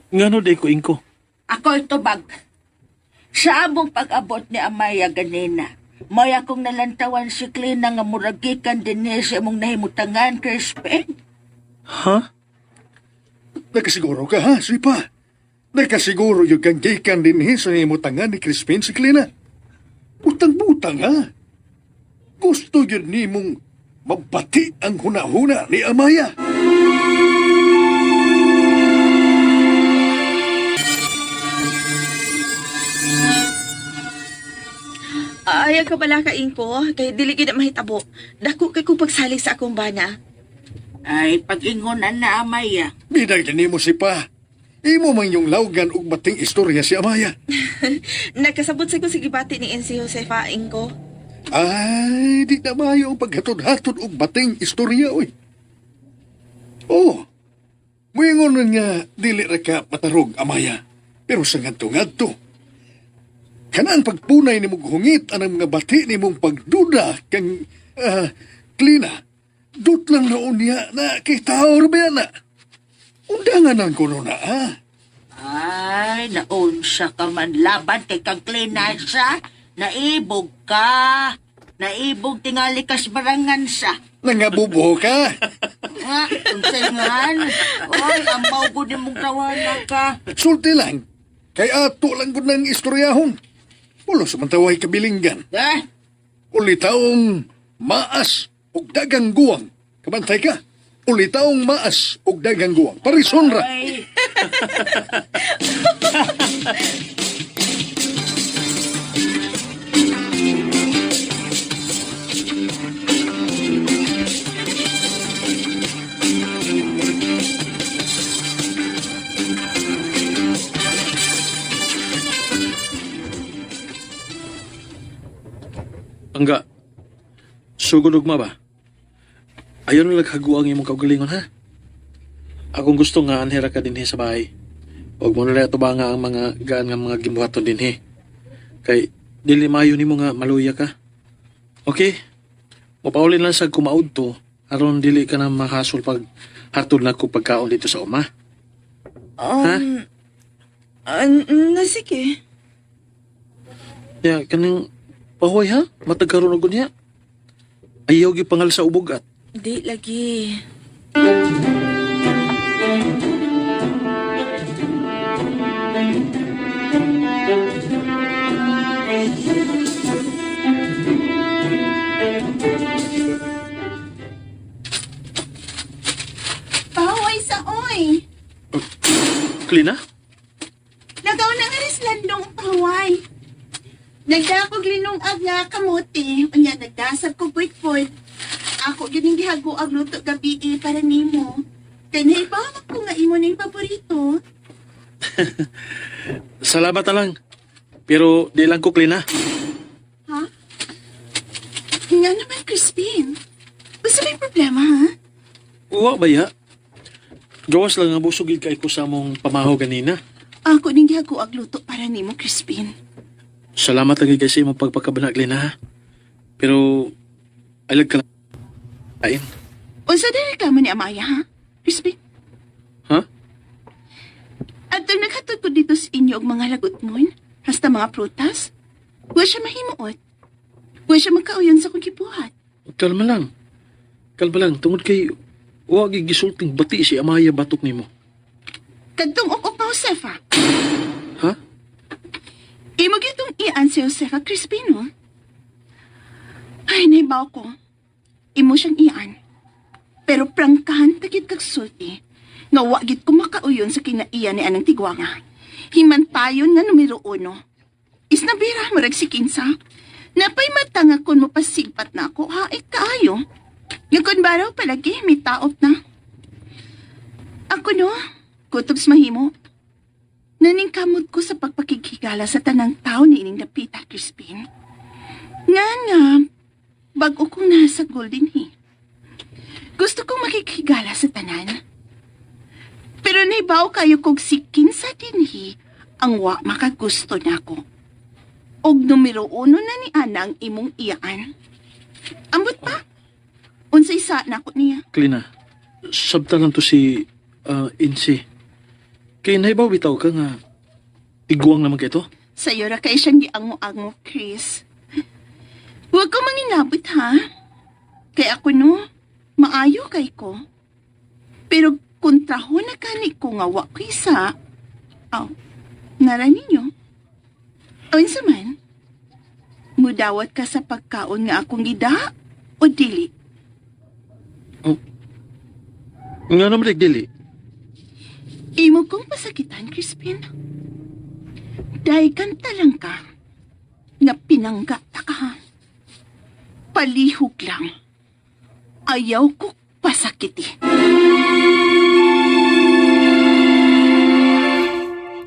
Speaker 4: Ngano day ko, Inko?
Speaker 5: Ako ito bag. Sa among pag-abot ni Amaya ganina, may akong nalantawan si Klina nga muragikan din niya sa imong nahimutangan, Crispin.
Speaker 4: Ha?
Speaker 7: Nakasiguro ka ha, si Pa? Nakasiguro yung kang gikan din sa imutangan ni Crispin si Klina? tanga. Gusto yun ni mong mabati ang hunahuna ni Amaya.
Speaker 6: Ayaw ka bala kain ko, kay dili gid na mahitabo. Dako kay kung pagsalig sa akong bana.
Speaker 5: Ay, pag-ingonan na Amaya.
Speaker 7: Biday ni mo si Pa. Imo man yung lawgan ug bating istorya si Amaya.
Speaker 6: Nagkasabot sa ko sige bati ni si Josefa Ingo.
Speaker 7: Ay, di na mayo ang paghatod-hatod og bating istorya, oy. Oh, muingon na nga dili ra ka matarog, Amaya. Pero sa ngadto-ngadto, kanang pagpunay ni mong hungit anang mga bati ni mong pagduda kang, Klina, dut lang raon niya na kay tao ba na? Undangan ang kuno na, ha?
Speaker 5: Ay, naunsa ka man laban kay kang klinasa. Naibog ka. Naibog tingali kas barangan sa.
Speaker 7: Nangabubo ka.
Speaker 5: Nga, unsayngan. Oy, amaw ko din mong tawana ka.
Speaker 7: Sulti lang. Kay ato lang ko ng istoryahon. Pulo samantaway kabilinggan. Uli taong maas og dagang guwang. Kabantay ka. Uli taong maas og dagang guwang. Parisonra.
Speaker 5: Ay,
Speaker 4: Angga, sugod ugma ba? Ayaw na naghaguang imong kaugalingon, ha? Akong gusto nga anhera ka dinhi sa bahay. Huwag mo na ito ba nga ang mga gaan nga mga gimbuhaton dinhi. Kay, dili mayo nimo nga maluya ka. Okay? Mapaulin lang sa kumaud to, aron dili ka na makasol pag hatod na ko pagkaon dito sa uma. Ha?
Speaker 6: Sige.
Speaker 4: Ya, kanang pahoy ha? Matagkaroon og niya. Ayaw gi pangal sa ubog at.
Speaker 6: Di lagi.
Speaker 3: Pahuway sa oy.
Speaker 4: Klina?
Speaker 3: Nagaw na nga rislandong pahuway. Nagdakog linungag nga kamuti. Unya nagdasag ko puit-puit. Ako gining gihago ang luto gabi para nimo. Kay naibamak ko nga imo ning paborito.
Speaker 4: Salamat na lang. Pero di lang ko klina.
Speaker 3: Ha? Nga naman, Crispin. Basta may problema, ha?
Speaker 4: Uwa ba ya? Gawas lang nga busugid kay ko sa mong pamahaw ganina.
Speaker 3: Ako ning gihago ang luto para nimo, Crispin.
Speaker 4: Salamat lagi kasi mong pagpakabanag klina ha. Pero alag ka lang. Kain.
Speaker 3: Unsa dili ka man ni Amaya, ha? Crispin?
Speaker 4: Ha?
Speaker 3: At ang naghatod ko dito sa inyo og mga lagot mo, hasta mga prutas, wa siya mahimuot. Wa siya magkauyon sa kong gibuhat.
Speaker 4: Kalma lang. Kalma lang. Tungod kay huwag gisulting bati si Amaya batok nimo.
Speaker 3: Kadtong ukok pa, Josefa.
Speaker 4: Ha?
Speaker 3: Imo gitong ian si Josefa, Crispin, no? Ay, naibaw ko. Imo siyang ian. Pero prangkahan tagit kag sulti. Nga wagit ko makauyon sa kinaiyan ni anang tigwanga. Himantayon nga numero 1. Isnabira mo rag si Kinsa. Napay matanga kon mo pasigpat na ako, haik kaayo. Nga kon baraw palagi, may taot na. Ako no, kutob sa mahimo. Naningkamot ko sa pagpakikigala sa tanang tao ni ining napita, Crispin. Nga, bago kong nasa Golden Hill. Gusto kong makikigala sa tanan. Pero naibaw kayo kog sikin sa dinhi ang wa makagusto nako. Og numero 1 na ni Ana ang imong iyaan. Ambot pa? Unsay sa nako niya?
Speaker 4: Klina, sabta lang to si Insi. Kay naibaw bitaw ka nga tiguang naman kay to.
Speaker 3: Sa'yo ra kay siyang giango-ango, Chris. Huwag ko mangingabot, ha? Kay ako no, maayo kay ko. Pero kontraho na kani ko nga wa ko isa. Nara ninyo. Unsa man? Mudawat ka sa pagkaon nga akong gida o dili?
Speaker 4: Nga naman dili.
Speaker 3: Imo kong pasakitan, Crispin. Dahil kanta lang ka, nga pinangga ta ka. Palihog lang. Ayaw ko pasakiti.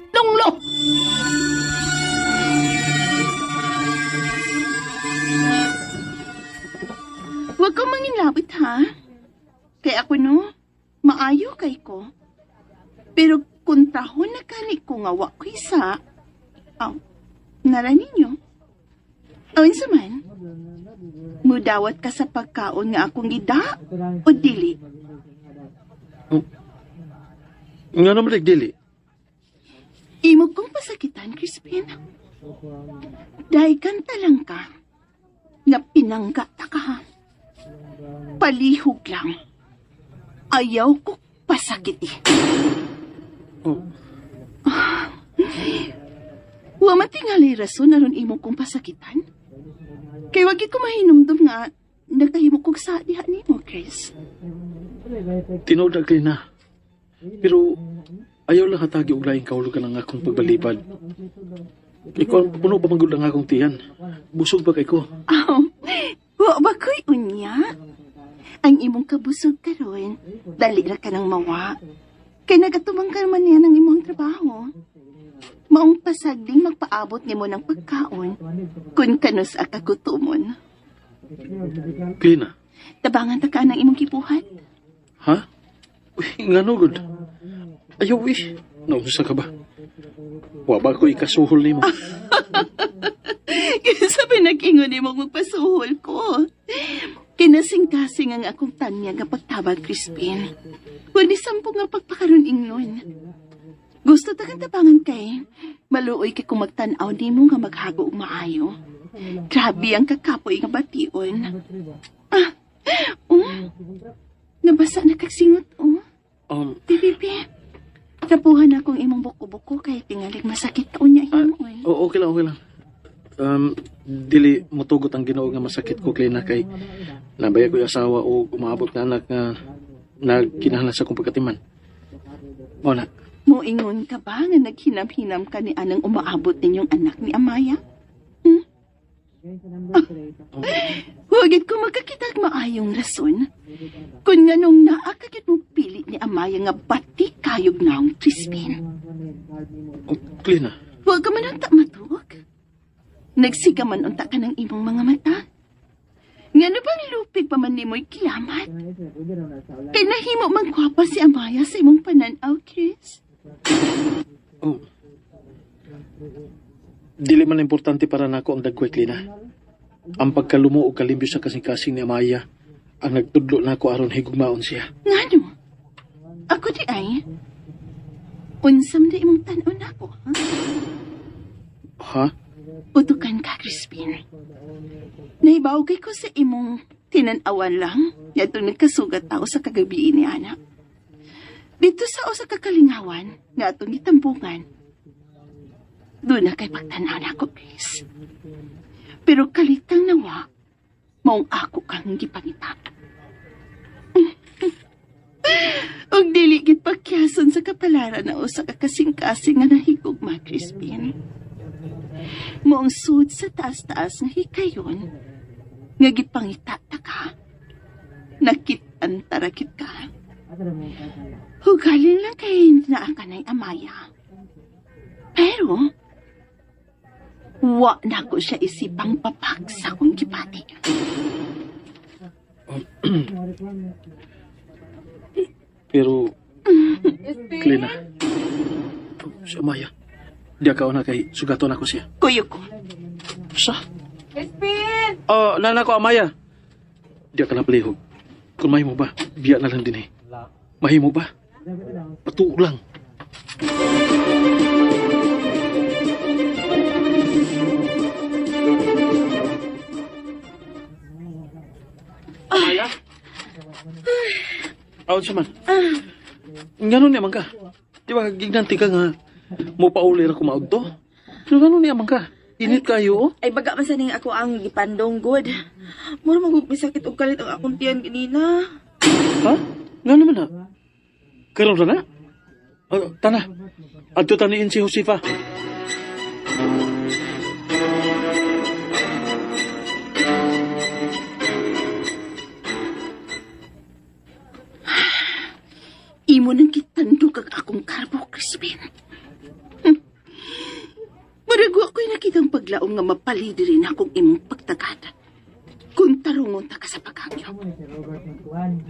Speaker 2: Longlo!
Speaker 3: Huwag kang manginlapit, ha? Kaya ako, no? Maayo kay ko. Pero kung tahon na kani ko nga wa ko isa, nara ninyo. Awin saman, mudawat ka sa pagkaon nga akong gida o dili?
Speaker 4: Nga naman dili.
Speaker 3: Imo kong pasakitan, Crispin. Dahil kanta lang ka, nga pinangga ta ka. Palihog lang. Ayaw ko pasakiti. Wa matingali rason aron imo kong pasakitan. Kay wagi ko mahinumdum nga nagkahimo kog sa diha nimo, Chris.
Speaker 4: Tinood kay na. Pero ayaw lang hatagi og laing kaulo ka lang akong pagbalipad. Ikaw puno pa manggod lang akong tiyan. Busog ba kay ko?
Speaker 3: Wa ba ko'y unya? Ang imong kabusog karon, dali ra ka nang mawa. Kay nagatumang ka man niya ng imong trabaho. Maong pasagding magpaabot nimo ng pagkaon kung kanus akakutumon.
Speaker 4: Klina.
Speaker 3: Tabangan ta ka ng imong kibuhat.
Speaker 4: Ha? Uy, nga no, good. Ayaw, nausa ka ba? Wa ba ko ikasuhol ni mo?
Speaker 3: Sa pinag-ingon ni mong magpasuhol ko. Kinasing-kasing ang akong tanya nga pagtabag, Crispin. Wani sampo nga pagpakaroon ingnon. Gusto ta kang tabangan kay. Maluoy kay kung magtanaw ni mo nga maghago og maayo. Grabe ang kakapoy nga bation. Nabasa na kagsingot, Pipipi. Tapuhan akong imong buko-buko kay tingalig masakit taon niya himoy.
Speaker 4: Okay lang. Dili motugot ang Ginoo nga masakit ko Klina kay nabaya ko yung asawa o umaabot nga anak nga nagkinahanglan sa kong pagkatiman. Wala.
Speaker 3: Moingon ka ba nga naghinam-hinam ka ni anang umaabot ninyong anak ni Amaya? Huwagit ko magkakitag maayong rason. Kung nga nung naakagit mo pili ni Amaya nga bati kayog naong Crispin.
Speaker 4: Klina.
Speaker 3: Huwag ka man ang matuog. Nagsigaman unta ka ng imong mga mata. Nga na bang lupig pa man ni mo'y kilamat? Kay nahimo magkwapa si Amaya sa imong pananaw, Chris.
Speaker 4: Dili man importante para nako ang dagway Klina. Ang pagkalumo o kalimbyo sa kasing-kasing ni Amaya ang nagtudlo nako aron higugmaon siya.
Speaker 3: Ngano? Ako di ay. Unsam di imong tan-on ako, ha?
Speaker 4: Ha?
Speaker 3: Utukan ka, Crispin. Naibawagay ko sa imong tinanawan lang yatong nagkasugat tao sa kagabi ni anak. Dito sa o sa kakalingawan nga atong gitambungan. Doon na kay pagtanaw na ako, Chris. Pero kalitang nawa, maong ako kang gipangita. Og diligit pagkyason sa kapalaran na o sa kakasing-kasing nga nahigugma, Crispin. Moong sud sa taas-taas nga hikayon, nga gipangita ta ka, nakit-an tarakit ka. Hugaling lang kay naa ka na'y Amaya. Pero, wa na ko siya isipang papag sa kong gipati.
Speaker 4: Pero, Klina. Si Amaya. Di ka na kay sugaton ako siya.
Speaker 3: Kuyo ko.
Speaker 4: Sa? Crispin! Nana ko Amaya. Di ka na palihog. Kung mahimo ba, biya na lang din eh. Mahimo ba? Patuo lang. Amaya? Aon siya man. Ngano niya man ka? Di ba gignanti ka nga mo pauli ra kumaog to? Pero ngano niya man ka? Init kayo?
Speaker 6: Ay baga man sa ning ako ang gipandong good. Mura magmisakit og kalit ang akong tiyan ganina.
Speaker 4: Ha? Nga naman na. Karon na? Tana. Adto taniin si Josefa.
Speaker 3: Imo nang kitandog ang akong karbo, Crispin. Marago ako'y nakitang paglaom nga mapalidi rin akong imong pagtagada. Kung tarungon ta ka sa pagkakyo.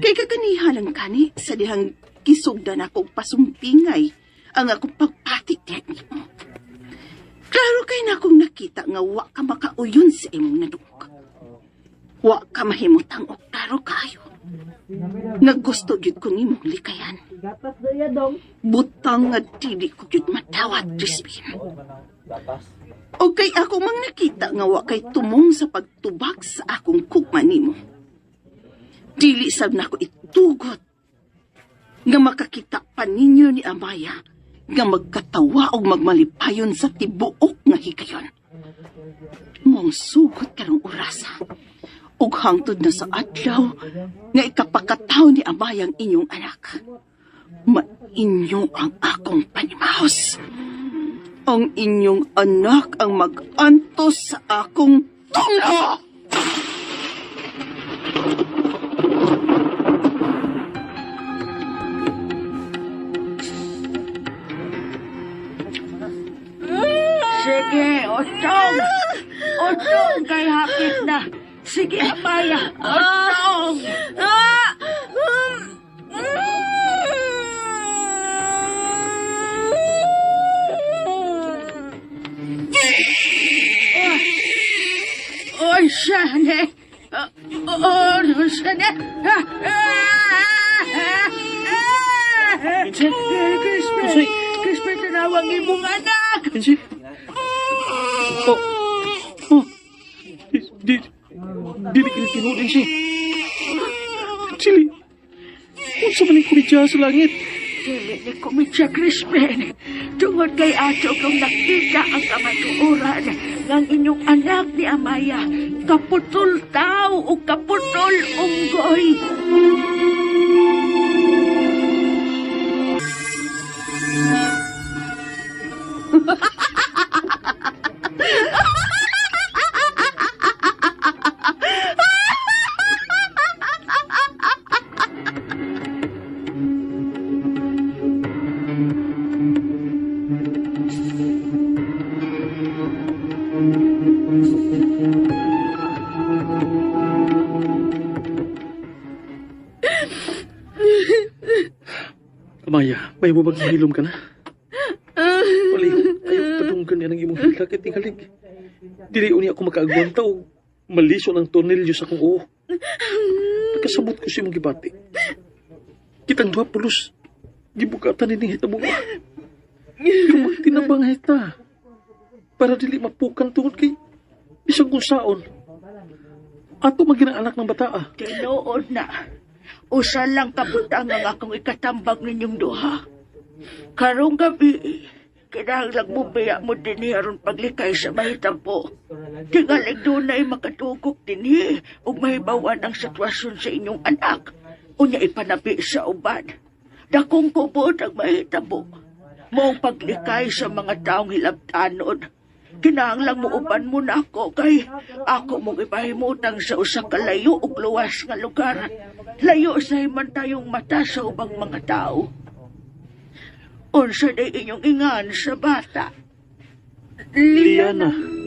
Speaker 3: Kay kakanihalang kani sa dihang kisugdan akong pasumpingay ang akong pagpatik diyan mo. Klaro kay na akong nakita nga wa ka makauyon sa imong nadug. Wa ka mahimutang og klaro kayo. Naggusto gyud ko nimong likayan. Butang nga dili ko gyud matawat, Crispin. O kay ako mang nakita nga wa kay tumong sa pagtubag sa akong kugma nimo. Dili sab na ko itugot nga makakita pa ninyo ni Amaya nga magkatawa og magmalipayon sa tibuok nga higayon. Mong sugot karong orasa ug hangtod na sa adlaw nga ikapakataw ni Amaya ang inyong anak. Mainyo ang akong panimahos. Ang inyong anak ang mag-antos sa akong tunglo!
Speaker 5: Sige, Otong! Otong kay hapit na! Sige, Amaya! Otong! Oy, Shane! Shane! Crispin! Crispin, tinawag imong anak!
Speaker 4: Insi? Dili kini tinulin si. Sili. Unsa man ang kumidya sa langit?
Speaker 5: Dili ni kumitsya, Crispin. Tungod kay ato kung nakita ang kamatuoran ng inyong anak ni Amaya, kaputol tao o kaputol unggoy.
Speaker 4: Amaya, may mo maghilom ka na? Palihog, ayaw padunggan yan ang imong hilak at tingalig. Dili uni ako makaagwanta o maliso ng tornilyo sa kong uho. Nagkasabot ko si mong gibati. Kitang 2 pulos. Gibukatan ni hitabo. Pero magtinabang hita. Para dili mapukan tungod kay isang kung saon. Ato magina anak ng bata.
Speaker 5: Tinuod na. Usa lang kabutang ang akong ikatambag ninyong duha. Karong gabi, kinahanglang mo biya mo dinhi aron paglikay sa mahitampo. Tingalig doon ay makatugok dinhi ug mahibawan ang sitwasyon sa inyong anak. Unya ipanabi sa uban. Dakong kubod ang mahitampo. Mong paglikay sa mga taong hilabtanon. Kinahanglang mo uban mo na ako kay ako mong ipahimutang sa usa ka layo ug luwas nga lugar. Layo sa himantayong mata sa ubang mga tao. Unsa day inyong ingan sa bata?
Speaker 4: Liana.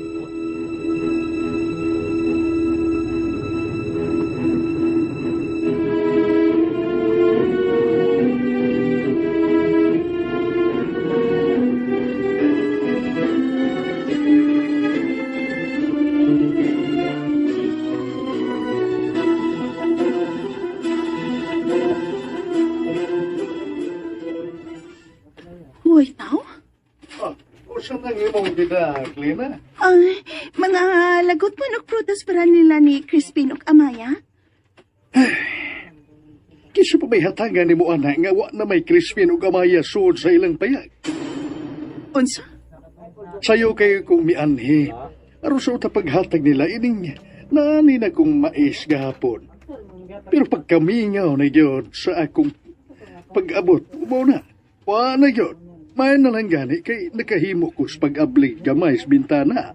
Speaker 3: Huwag tao?
Speaker 7: Usa nang imong gidak, Lina?
Speaker 3: Ay, mga lagot mo ng prutas para nila ni Crispin ug Amaya?
Speaker 7: Kiso pa may hatagan ni mo anak nga wa na may Crispin ug Amaya sud sa ilang payag.
Speaker 3: Unsa?
Speaker 7: Sayo kay kung mianhi Aron sa uta paghatag nila ining nani na kong mais gahapon. Pero pagkamingaw na yun sa akong pag-abot, umaw na. Wa na yun. May na lang gani kay nakahimo ko sa pag-ablig gamay sa bintana.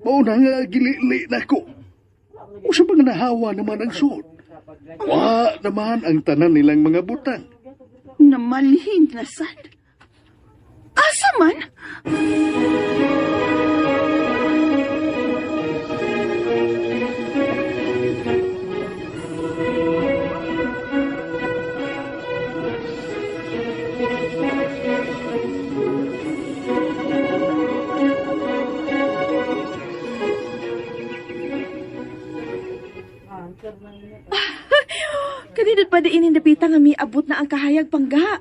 Speaker 7: Mauna nga gilili na ko. O sa mga nahawa naman ang suot. Wa naman ang tanan nilang mga butang.
Speaker 3: Namalhin na sad. Asa man?
Speaker 6: Kanindot pa diin hinapita nga miabot na ang kahayag pangga.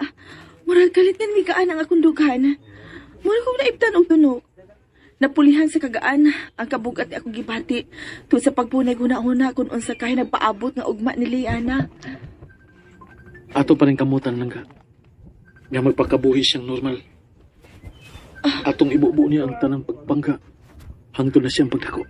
Speaker 6: Murag kalit nga mi kaan ang akong dughan. Murag kong naibtan og tunok. Napulihan sa kagaan ang kabugat ni akong gibati tungod sa pagpunay guna-una kung unsa kay nagpaabot nga ugma ni Liana.
Speaker 4: Ato pa rin kamutan lang ka. Nga magpakabuhi siyang normal. Atong ibubuo niya ang tanang pagpangga. Hangtod na siyang pagdako.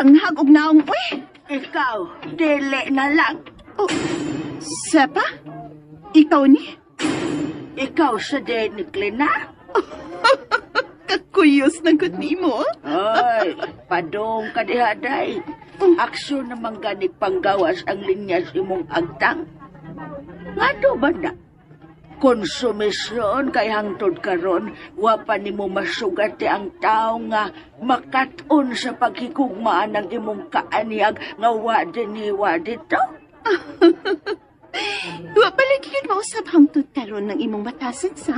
Speaker 3: Tanghag og naong, uy!
Speaker 5: Ikaw, dili na lang.
Speaker 3: Oh, Sepa? Ikaw ni?
Speaker 5: Ikaw sa din ni Klina?
Speaker 3: Kakuyos ng gud nimo.
Speaker 5: Ay, padong ka dihaday. Aksyon naman ganig panggawas ang linya sa imong agtang. Nga ba na? Konsumisyon kay hangtod karon wa pa nimo masugati ang tao nga makat-on sa paghigugmaan ng imong kaanyag nga wa diniwa dito.
Speaker 3: Wa paligid mausap hangtod karon ng imong batasan sa?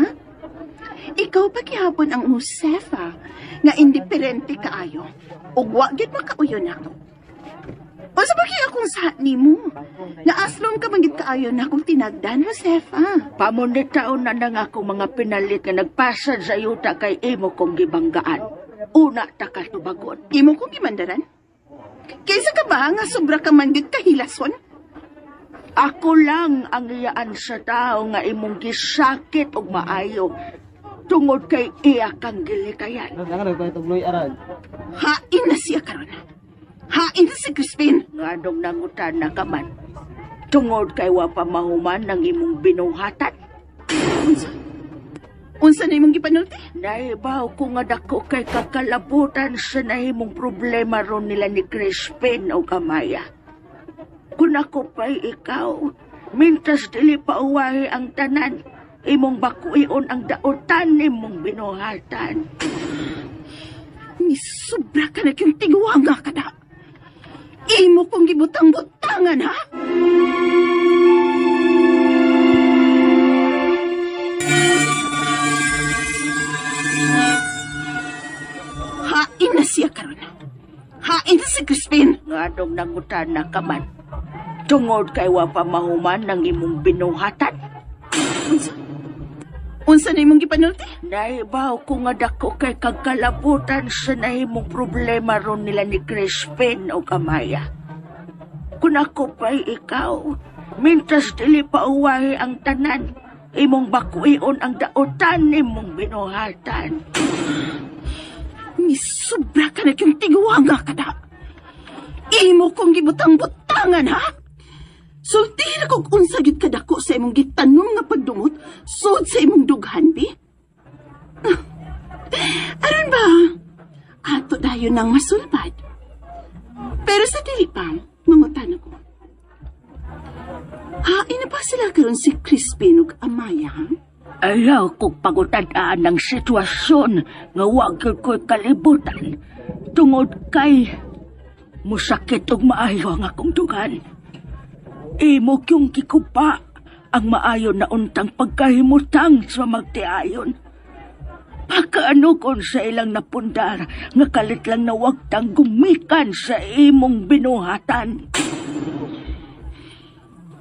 Speaker 3: Ikaw pa gihapon ang Josefa nga indiferente kaayo. Ug wa gid makauyon ako. O sa bagay akong sa nimo. Nga aslom ka magid kaayo na akong tinagdan, Josefa.
Speaker 5: Pamunitaon na nang ako mga pinalit nga nagpasad sa yuta kay imo kong gibanggaan. Una ta ka tubagon.
Speaker 3: Imo kong gimandaran? Kaysa ka ba nga sobra ka man gid kahilason?
Speaker 5: Ako lang ang iyaan sa tao nga imong gisakit og maayo tungod kay iya kang gilikayan.
Speaker 3: Hain na siya karon. Hain na si Crispin.
Speaker 5: Ngadong nangutan na ka man. Tungod kay wa pa mahuman ng imong binuhatan.
Speaker 3: Unsa na imong gipanulti?
Speaker 5: Naibaw ko nga dako kay kakalabutan sa nahimong problema ron nila ni Crispin o Amaya. Kung ako pa'y ikaw, mintas dili pauwahi ang tanan, imong bakuion ang daotan imong binuhatan.
Speaker 3: Ni sobra ka na kyung tiguanga ka na. Imo kong gibutang-butangan, ha? Hain na siya karon. Hain na si Crispin.
Speaker 5: Ngadong nangutan na ka man. Tungod kay wa pa mahuman ng imong binuhatan.
Speaker 3: Unsa na imong gipanulti?
Speaker 5: Naibaw ko nga dako kay kagkalabutan sa nahimong problema ron nila ni Crispin o Amaya. Kung ako pa'y ikaw, mintas dili pauwahi ang tanan, imong bakuion ang daotan imong binuhatan.
Speaker 3: Ni sobra ka na kyung tiguanga ka na. Imo kong gibutang-butangan, ha? Sulti na kong unsa gyud kadako sa imong gitanong nga pagdumot sud sa imong dughan, bi? Aron ba? Ato dayon nang masulbad. Pero sa dili pa, mangutan ako. Hain na pa sila karon si Crispin ug Amaya, ha?
Speaker 5: Ayaw kong pagutadaan ng sitwasyon nga wag ko'y kalibutan. Tungod kay musakit og maayo ang akong dugan. Imo kyong gikuba ang maayo na untang pagkahimutang sa magtiayon. Pagkaano kon sa ilang napundar nga kalit lang na wag tang gumikan sa imong binuhatan.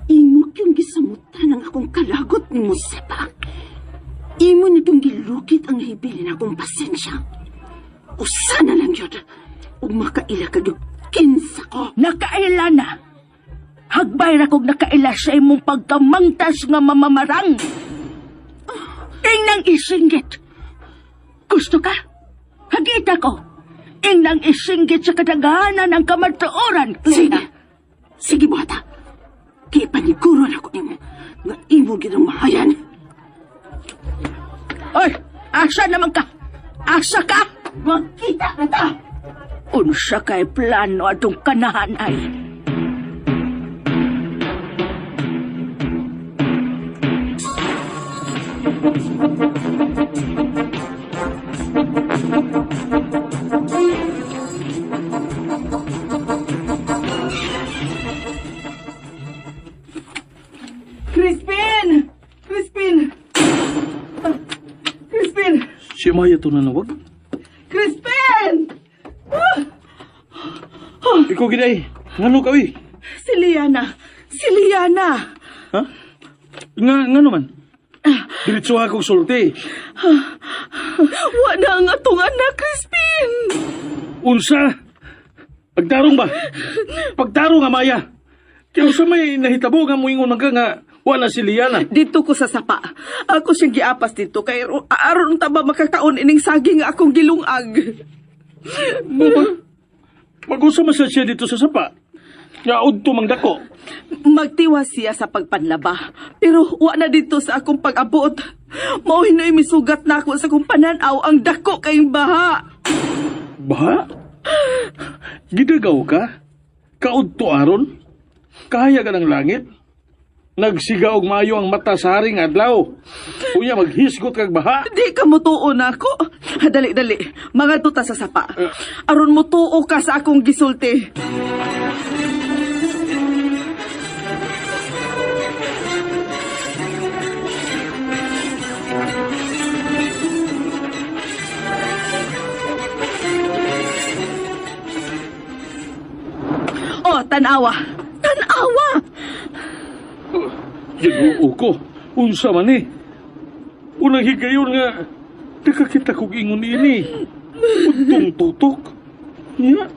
Speaker 3: Imo yung gisamutan ang akong kalagot mo, Sepa. Imo na itong gilugit ang hibilin akong pasensya. Usa na lang yun. Ug makaila ka yung kinsa ko.
Speaker 5: Nakaila na. Hagbay ra kog nakaila sa imong pagkamangtas nga mamamarang. Ingnang isinggit. Gusto ka? Hagita ko. Ingnang isinggit sa kadaghanan ng kamatuoran.
Speaker 3: Sige. Sige, buhata. Kaya paniguro na ko nimo nga imo ginamahayan.
Speaker 5: Oy, asa naman ka? Asa ka?
Speaker 3: Magkita na ta!
Speaker 5: Unsa kay plano atong kanahan ay?
Speaker 6: Crispin! Crispin! Crispin!
Speaker 4: Si Maya to nanawag?
Speaker 6: Crispin!
Speaker 4: Ikaw giday. Ngano ka, uy?
Speaker 6: Si Liana! Si Liana!
Speaker 4: Ha? Nga naman. Diretso akong sulti.
Speaker 6: Wa na ang atong anak, Crispin!
Speaker 4: Unsa? Pagtarong ba? Pagtarong, Amaya. Kaya sa may nahitabo nga moingon ka nga wala si Liana.
Speaker 6: Dito ko sa sapa. Ako siyang giapas dito kay aron ta ba makakaon ining saging nga akong gilungag.
Speaker 4: Mag-usa man siya dito sa sapa. Yaod to mang dako.
Speaker 6: Magtiwas siya sa pagpanlaba. Pero wa na dito sa akong pag-abot. Mao hinoy misugat na ako sa akong pananaw ang dako kayong baha.
Speaker 4: Ba? Gidagaw ka? Kaod to aron? Kaya ka ng langit? Nagsiga og maayo ang mata sa haring adlaw. Kuya maghisgot kag baha.
Speaker 6: Di ka mutuo na ako. Dali. Mga tuta sa sapa. Aron mutuo ka sa akong gisulti. Oh, tanawa. Tanawa!
Speaker 4: Ginuo ko. Unsa man eh. Unang higayon nga nakakita kong ingon ini. Untong tutok. Ya,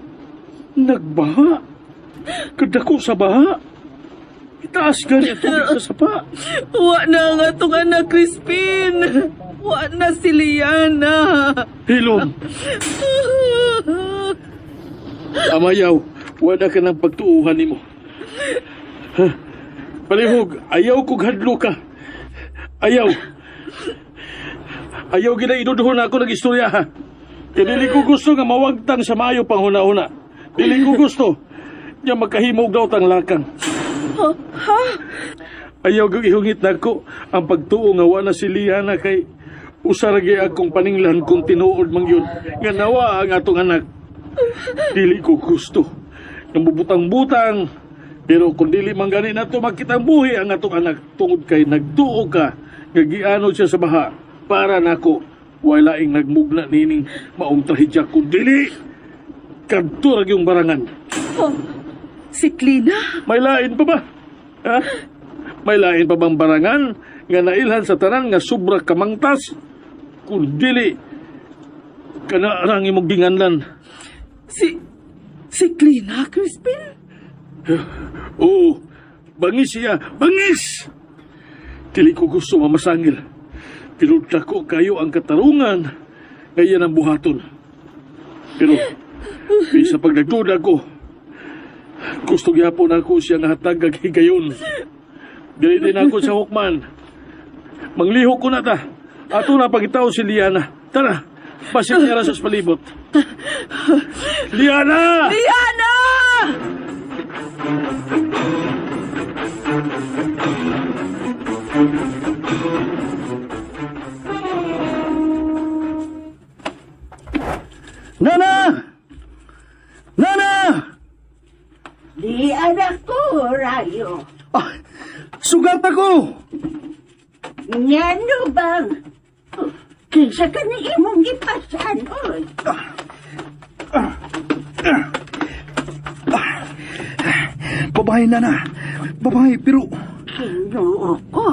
Speaker 4: nagbaha. Kadako sa baha. Itaas gani ang tubig sa sapa.
Speaker 6: Wa na nga itong anak, Crispin. Wa na si Liana.
Speaker 4: Hilom, Amayaw, wala ka ng pagtuuhan nimo. Ha? Palihog, ayaw kong hadlo ka. Ayaw. Ayaw gina inuduhon ako ng istorya, ha? Kaya dili ko gusto nga mawagtang sa maayo pang huna-huna. Dili ko gusto nga magkahimog daw tang lakang.
Speaker 6: Ha?
Speaker 4: Ayaw kong ihungit na ko ang pagtuo nga wala si Liana kay usaragi akong paninglan kung tinuod mang yun nga nawa ang atong anak. Dili ko gusto nga bubutang-butang pero kung dili man gani nato makitang buhi ang atong anak tungod kay nagtuo ka nga gianod siya sa baha para nako wala ing nagmugna nining maong trahedya kung dili kadto ra yung barangan.
Speaker 6: Oh, si Clina?
Speaker 4: May lain pa ba? Ha? May lain pa bang barangan nga nailhan sa tanan nga sobra kamangtas? Kung dili, kanarang imong ginganlan.
Speaker 6: Si Clina, Crispin?
Speaker 4: Oo, bangis siya, bangis! Dili ko gusto mamasangil. Pero dako kayo ang katarungan ngayon ang buhaton. Pero, sa pagdagduda ko, gusto gyapon ako siya nga hatag kag higayon. Dili din ako sa hukman. Manglihok ko na ta. Ato na pagitaw si Liana. Tara, basit niya sa palibot. Liana!
Speaker 6: Liana!
Speaker 7: Nana! Nana!
Speaker 5: Di anak ko, Rayo.
Speaker 7: Ah, sugat ako!
Speaker 5: Ngano bang? Kinsa ka ni imong gipasan, oy?
Speaker 7: Babae, Nana. Babae, pero...
Speaker 5: Kinuo ko.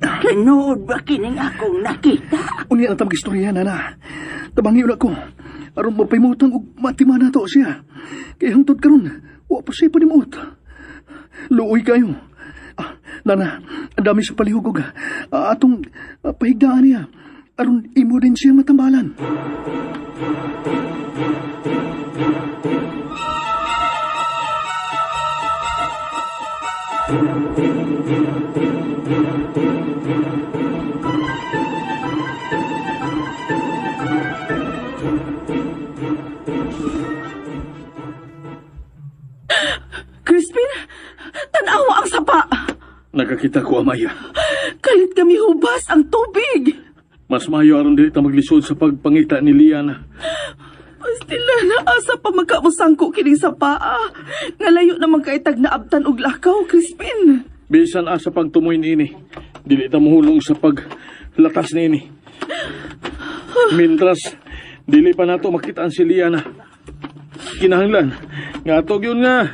Speaker 5: Kinuod ba kining akong nakita?
Speaker 7: Unya ang tamang istorya, Nana. Tabangi ulit ko. Aron mapaymutan og matimana to siya. Kaya hangtod karon, wa pa siya panimuot. Luoy kayo. Nana, ang dami sa palihugog. Atong pahigdaan niya. Aron imo din siya matambalan.
Speaker 6: Crispin, tanawa ang sapa.
Speaker 7: Nakakita ko, Amaya.
Speaker 6: Kalit kami hubas ang tubig.
Speaker 7: Mas mayo aron dili ta maglisod sa pagpangita ni Liana.
Speaker 6: Pastila na asa pa magkamusangko kini sa paa. Ngalayo naman kaitag na abtan og lakaw, Crispin.
Speaker 7: Bisan asa pagtumoy ini, dili ta mohulong sa paglatas ni ini. Mintras, dili pa nato makitaan si Liana. Kinahanglan, nga atog yun nga,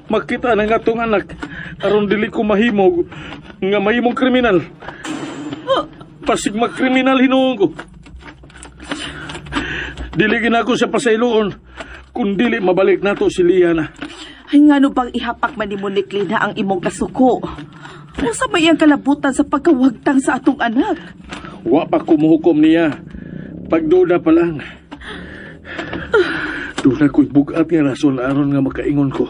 Speaker 7: makita ng atong anak, aron dili ko mahimog, nga mahimong kriminal. Pasig magkriminal hinuong ko. Dili ginako sa pasayloon, kung dili mabalik nato si Liana.
Speaker 6: Ay nga no bang ihapak man ni Moniklina ang imong kasuko. Usa ba iyang kalabutan sa pagkawagtang sa atong anak?
Speaker 7: Wa pa kumuhukom niya. Pagduda pa lang. Doon ako'y bugat nga rason aron nga makaingon ko.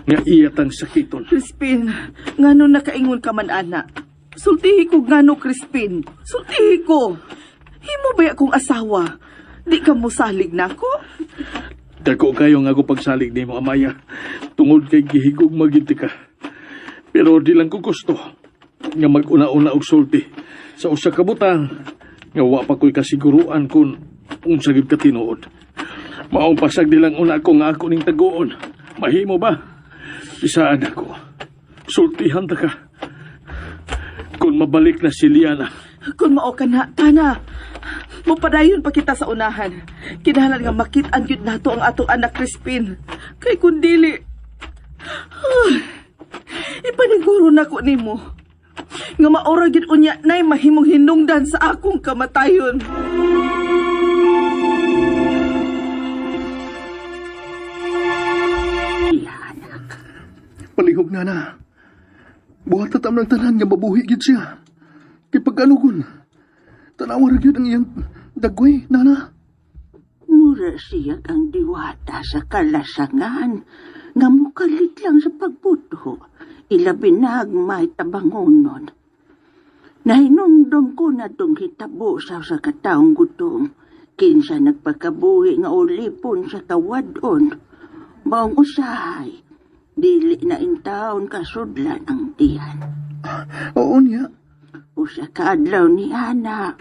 Speaker 7: Nga iyatang sakiton.
Speaker 6: Crispin, ngano nakaingon ka man, ana? Sultihi ko ngano, Crispin. Sultihi ko. Himo ba akong asawa? Di ka mo salig na ko?
Speaker 7: Dako kayo nga ako pagsalig ni mo, Amaya. Tungod kay gihigog maginti ka. Pero di lang ko gusto nga mag-una-una og sulti sa usa ka butang nga wa pa ko'y kasiguruan kung unsa gyud ka tinuod. Maong pasag dilang una ko nga ako ning taguon. Mahimo ba? Isaan ako. Sultihan ta ka. Kung mabalik na si Liana.
Speaker 6: Kung mao ka na, tana. Mupadayon pa kita sa unahan. Kinahanglan nga makit-an gyud nato ang atong anak Crispin. Kay kun dili, ipaniguro nako nimo nga maora gyud unya nay mahimong hinungdan sa akong kamatayon.
Speaker 7: Palihog, Nana. Buhat tatam ng tanan nga mabuhi gid siya. Kay pagkanugon, tanawa ra gyud ang iyang dagway, Nana.
Speaker 5: Mura siya ang diwata sa kalasangan nga mukalit lang sa pagbuto. Ilabi na may tabangonon. Nahinumdum ko na itong hitabo sa kataong gutom. Kinsa nagpakabuhi nga ulipon sa kawadon. Maong usahay, dili na intaon kasudlan ang tiyan.
Speaker 7: Oo niya.
Speaker 5: Usa ka adlaw ni Ana,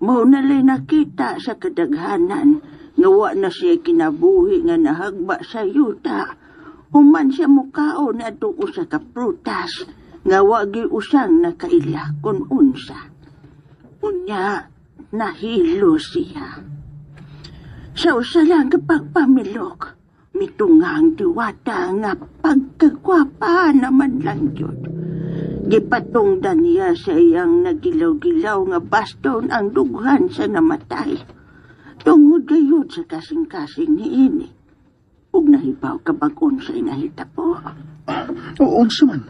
Speaker 5: mao nalay nakita sa kadaghanan nga wa na siya kinabuhi nga nahagba sa yuta. Human siya mukaon atong usa ka prutas nga wa gyud usang nakaila kun unsa. Unya nahilo siya. Sa usa lang ka pagpamilok, mitungang diwata nga pagkagwapa naman lang yun. Gipatungdan niya sa iyang nagilaw-gilaw nga baston ang dughan sa namatay. Tungod gayud sa kasing-kasing ni ini. Ug nahibaw ka bang unsay nahita po?
Speaker 7: Oo, unsa man.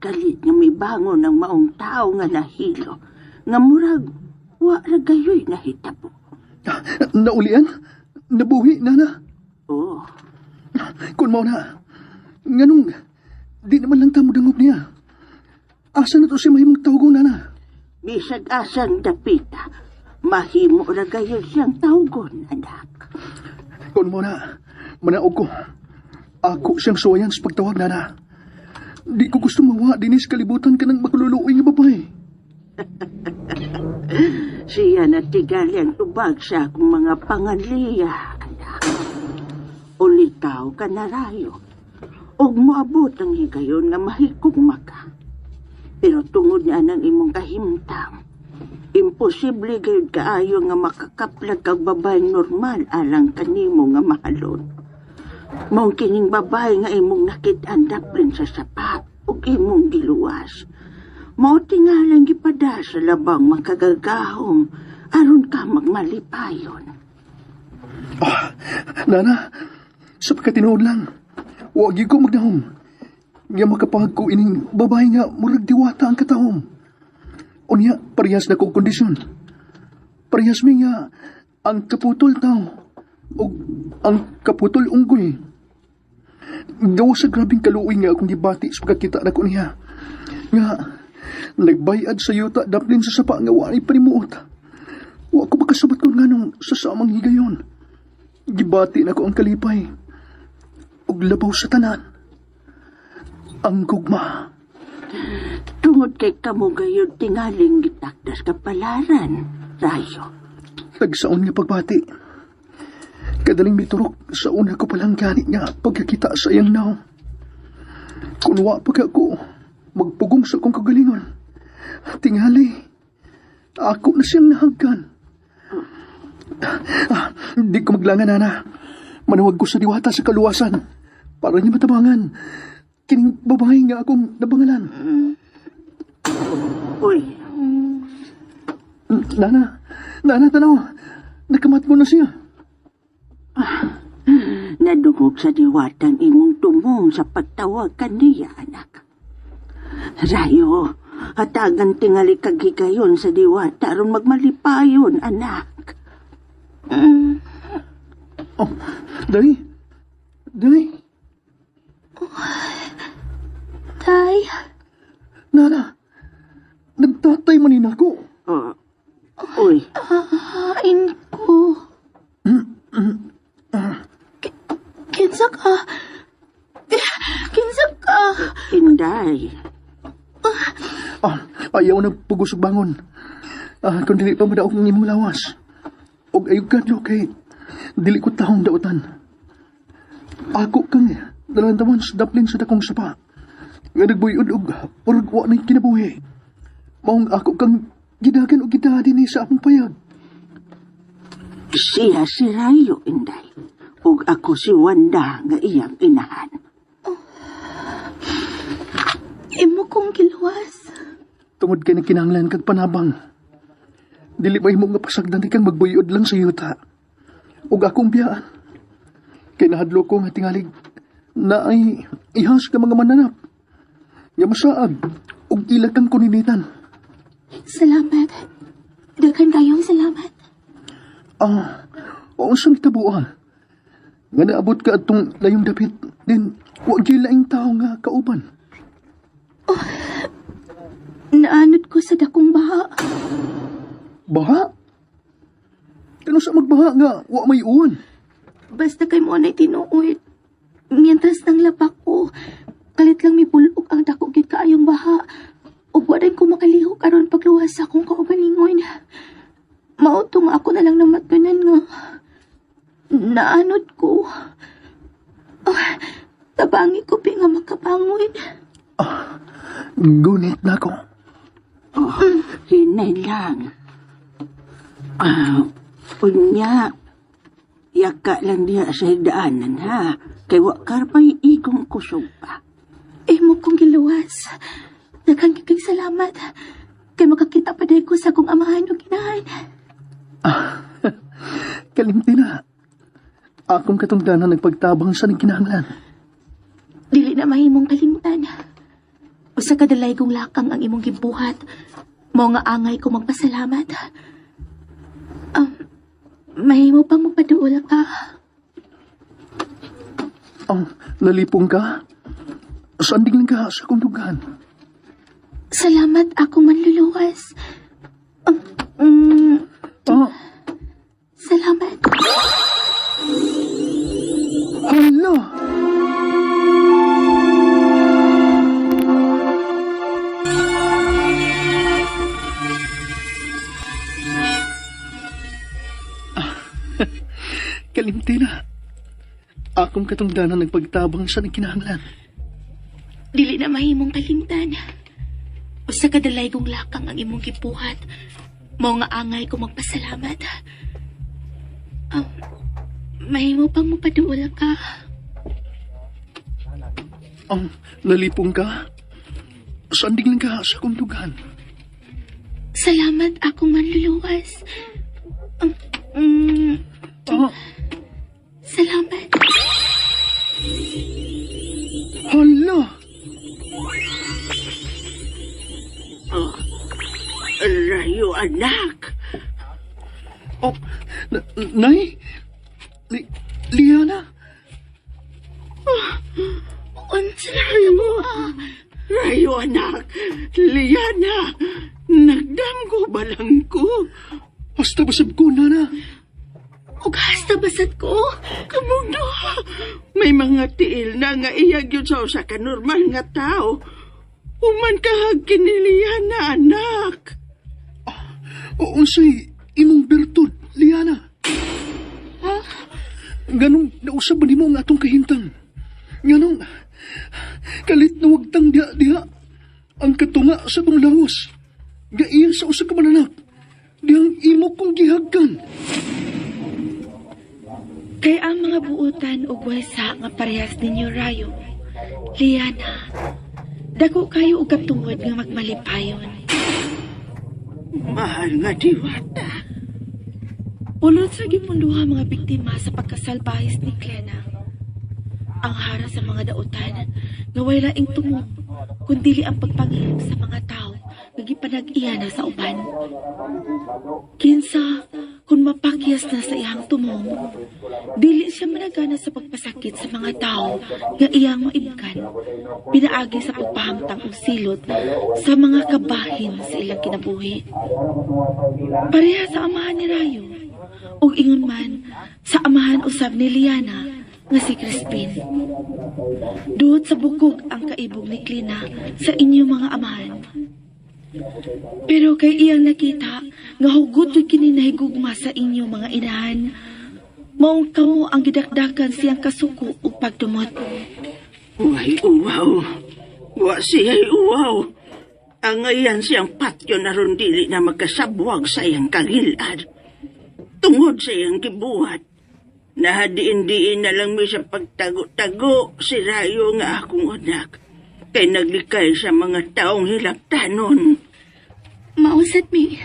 Speaker 5: Kalit nga may bangon ng maong tao nga nahilo. Nga murag, wa ra gayoy nahita po.
Speaker 7: Naulian? Nabuhi, Nana?
Speaker 5: Oh,
Speaker 7: Kung mao na, nganong, di naman lang tamo dangog niya. Asa na to si mahimong tawgon, Nana?
Speaker 5: bisag asang dapita, mahimo ra gayoy siyang tawgon, anak.
Speaker 7: Kung mao na, manaog ko. Ako siyang suwayan sa pagtawag, Nana. Di ko gusto mawa dinis kalibutan ka ng makululuoy nga babae.
Speaker 5: Siya na tigali ang tubag sa akong mga panganliya, anak. Ulitaw ka na rayo. Og moabot ang higayon nga mahigugma ka. Pero tungod na ng imong kahimtang, imposible gayud kaayo nga makakaplag kag babay normal alang kanimo nga mahalon. Mao kining babay nga imong nakit-an daplin sa sapat ug imong giluwas. Mao tingalang gipada sa labang makagagahom aron ka magmalipayon.
Speaker 7: Nana, sa pagkatinuod lang, wag ko magdahom. Nga makapahag ko ining babae nga murag diwata ang katahom. Unya, parehas na kong kondisyon. Parehas mi nga ang kaputol tao o ang kaputol unggoy. Gawa sa grabing kaluoy nga akong gibati sa pagkakita na ko niya. Nga, nagbayad sa yuta daplin sa sapa nga wala panimuot. Wa ko makasabot kung nganong sa samang higayon. Gibati na ko ang kalipay. Ug labaw sa tanan. Ang gugma.
Speaker 5: Tungod kay kamo gayud tingaling gitakdas kapalaran, rayo.
Speaker 7: Nagsaon nga pagbati. Kadaling miturok sa una ko palang ganit nga pagkakita sa iyang naong. Kung wa pag ako, magpugong sa kong kagalingon. Tingali, ako na siyang nahagkan. Hindi ko maglangan, Nana. Manawag ko sa diwata sa kaluwasan para niya matabangan. Kining babae nga akong nabangalan.
Speaker 5: Uy,
Speaker 7: Nana, tanaw. Nakamat mo na siya.
Speaker 5: nadungog sa diwatang imong tumong sa pagtawag kaniya, anak. Rayo, hatagan tingali kag higayon sa diwata aron magmalipayon, anak.
Speaker 7: Oh, Day?
Speaker 6: Tay,
Speaker 7: Nana, nagtatay manin ako.
Speaker 5: Uy,
Speaker 6: hain ko. Kinsa ka? Kinsa ka?
Speaker 5: Inday.
Speaker 7: Ayaw na pugusog bangon. Kung dili pa madaog ng imong lawas. Og ayog kadlo kay dili ko tahong dautan. Ako kang dalantawan sa daplin sa dakong sapa. Nga nagbuyod og urag wa na kinabuhi. Maong ako kang gidagan o gidadi ni sa akong payag.
Speaker 5: Siya si Rayo, Inday. Ug ako si Wanda nga iyang inahan.
Speaker 6: Imo kong giluwas.
Speaker 7: Tungod kay nagkinahanglan kag panabang. Dili ba imong nga pasagdan kang magbuyod lang sa yuta. Ug akong biyaan. Kay nahadlo ko nga tingalig na ay ihas ka mga mananap. Nga masaag ug ilag kang kuninitan.
Speaker 6: Salamat. Daghan kayong salamat.
Speaker 7: Unsa ni tabuan? Nga naabot ka atong layong dapit, din wa gyud laing tao nga kauban.
Speaker 6: Naanod ko sa dakong baha.
Speaker 7: Baha? Kano sa magbaha nga wa may uwan?
Speaker 6: Basta kay mo na'y tinuod. Mientras nang lapak ko, kalit lang may bulok ang dako gid kaayong baha. Ug wa rin ko makalihok aron pagluwas sa akong kaugalingon. Mautong ako na lang namatganan nga. Naanod ko. Tabangi ko nga makabangon.
Speaker 7: Gunit na ko.
Speaker 5: Hinay lang. Unya, yaka lang diya sa higdaanan, ha? Kay wakar pa'y igong kusog pa.
Speaker 6: Imo kong giluwas. Daghang kikig salamat. Kay makakita pa ko sa akong amahan o ginahan.
Speaker 7: Kalimti na. Akong katungdanan nagpagtabang sa nagkinahanglan.
Speaker 6: Dili na mahimong kalimtan. Usa ka dalay kong lakang ang imong gibuhat. Mao nga angay ko magpasalamat. Mahimo pang magpaduol ka.
Speaker 7: Lalipong ka? Saan din ka sa akong dugan?
Speaker 6: Salamat ako manluluwas. Salamat.
Speaker 7: Hala! Kalimti na. akong katungdanan nagpagtabang sa nagkinahanglan.
Speaker 8: Dili na mahimong kalimtan. Usa ka dalaygong lakang ang imong gibuhat. Mao nga angay ko magpasalamat. Mahimo pang mopaduol ka.
Speaker 7: Ang nalipong ka? Saan lang ka sa akong dugan?
Speaker 8: Salamat akong manluluwas. Salamat.
Speaker 7: Hala!
Speaker 5: Rayo, anak.
Speaker 7: Oh, Nay? Liana?
Speaker 8: Unsa
Speaker 5: Rayo, Rayo, anak. Liana, nagdamgo balang ko.
Speaker 7: Hasta basab ko, nana.
Speaker 8: ug hasta basad ko?
Speaker 5: Kamong duha, may mga tiil na nga iyag yun sa usa ka normal nga tao. Human kahag kiniliana, anak.
Speaker 7: O unsay imong bertod, Liana?
Speaker 8: Ha?
Speaker 7: Ganong nausab ba nimo ang atong kahintang? Ganong kalit na wagtang diha ang katunga sa tong langos. Gaiya sa usa ka mananak. Dihang imo kong gihagkan.
Speaker 6: Kay ang mga buutan ug waysa nga parehas ninyo rayo. Liana, dako kayo og katungod nga magmalipayon.
Speaker 5: Mahal nga diwata.
Speaker 6: Ulod sa gimunduha mga biktima sa pagkasalbahis ni Clena. Ang hara sa mga dautan nga way laing tumong kundili ang pagpangilog sa mga tao nga gipanag-iya na sa uban. Kinsa kung mapakyas na sa iyang tumong, dili siya managana sa pagpasakit sa mga tao nga iyang maibkan, pinaagi sa pagpahamtang og silot sa mga kabahin sa ilang kinabuhi. Pareha sa amahan ni Rayo, ug ingon man sa amahan usab ni Liana nga si Crispin. Duot sa bukog ang kaibog ni Clina sa inyong mga amahan. Pero kay iyang nakita nga hugot yung kininahigugma sa inyong mga inahan, maong kamo ang gidakdakan siyang kasuko o pagdumot.
Speaker 5: Uy, uwaw. Wa siya'y uwaw. Ang ngayon siyang patyo na ron dili na magkasabwag sa iyang kagilad. Tungod sa iyang gibuhat, nahadiin-diin na lang mi sa pagtago-tago si Rayo nga akong anak. Kay naglikay sa mga taong hilaptanon.
Speaker 8: Mausad mi.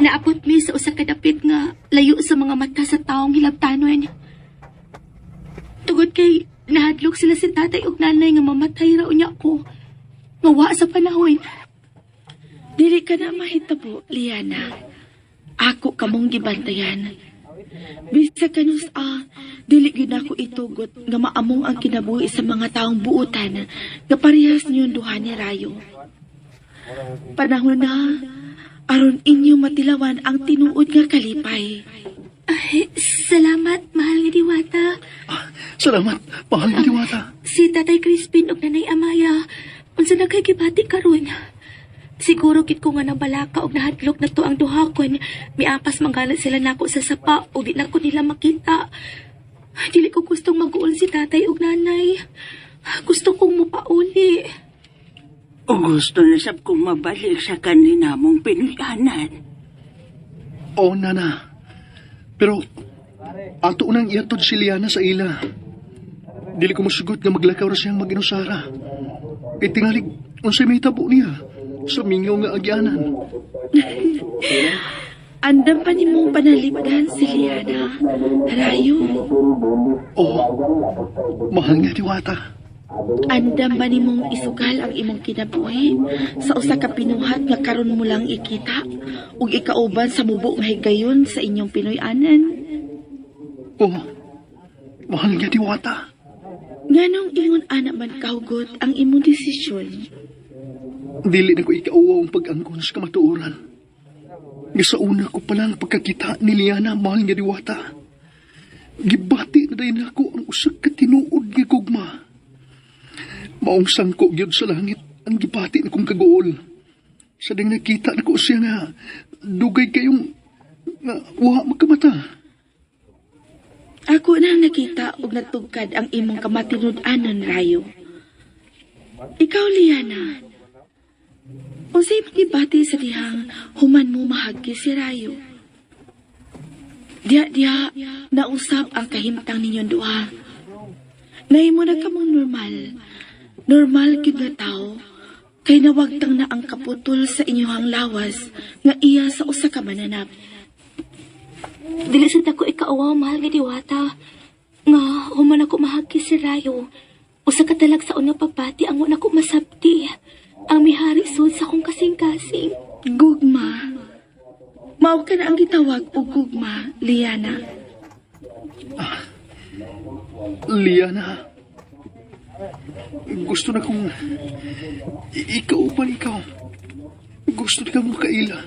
Speaker 8: Naabot mi sa usa ka dapit nga layo sa mga mata sa taong hilabtanon. Tugod kay nahadlok sila si tatay ug nanay nga mamatay raw niya ko. Mawa sa panahon.
Speaker 6: Dili ka na mahitabo, Liana. Ako kamong gibantayan. Bisag kanus dili gyud ako itugot nga maamong ang kinabuhi sa mga taong buutan nga parehas niyon duha ni Rayo. Panahon na aron inyo matilawan ang tinuod nga kalipay.
Speaker 8: Ay, salamat, mahal nga diwata.
Speaker 7: Salamat, mahal nga diwata.
Speaker 8: Si Tatay Crispin ug Nanay Amaya, unsa nagkagibati karon? Siguro kit ko nga nabalaka og nahadlok na to ang duhakon. Miapas manggalat sila nako sa sapa o di na ko nila makita. Dili ko gustong mag-uol si tatay ug nanay. Gusto kong mupauli.
Speaker 5: O gusto na sab kong mabalik sa kanina mong pinuyanan.
Speaker 7: O, nana. Pero, ato unang iatod si Liana sa ila. Dili ko masugot nga maglakaw ra siyang mag-inusara. Kay tingalig, unsay may tabo niya sa mingaw nga agyanan.
Speaker 6: Andam pa ni mong panalipdan si Liana, Rayo.
Speaker 7: Oh, mahal nga diwata.
Speaker 6: Andam ba ni mong isugal ang imong kinabuhi sa usa ka pinuhat nga karon mo lang ikita ug ikauban sa mubo nga higayon sa inyong Pinoy-anan?
Speaker 7: Oh, mahal nga diwata.
Speaker 6: Nganong ingon ana man kahugot ang imong desisyon?
Speaker 7: Dili na ko ikauwaw ang pag-angkon sa kamatuoran. Nga sa una ko palang pagkakita ni Liana, mahal nga diwata. Gibati na dahin ako ang usak katinuod nga gugma. Maong sangko gyud sa langit ang gibati na kong kagool. Sa ding nakita na ko siya nga dugay kayong nga wa magkamata.
Speaker 6: Ako nang nakita og natugkad ang imong kamatinud-anon, Rayo. Ikaw, Liana, unsay magibati sa dihang human mo mahagi si Rayo. Diya, nausap ang kahimtang ninyong duha. Nahimo na kamong normal. Normal gyud nga tao, kay nawagtang na ang kaputol sa inyong lawas nga iya sa usa ka mananap.
Speaker 8: Dili sa dako ikaawa, mahal nga Diwata. Nga, human ako mahagi si Rayo. Usa ka talag sa unang pagbati ang wala ko masabti. Ang mihari sud sa akong kasing-kasing.
Speaker 6: Gugma. Mao ka na ang gitawag og gugma, Liana.
Speaker 7: Liana, gusto na kong ikaw pa ikaw. Gusto na kong makaila.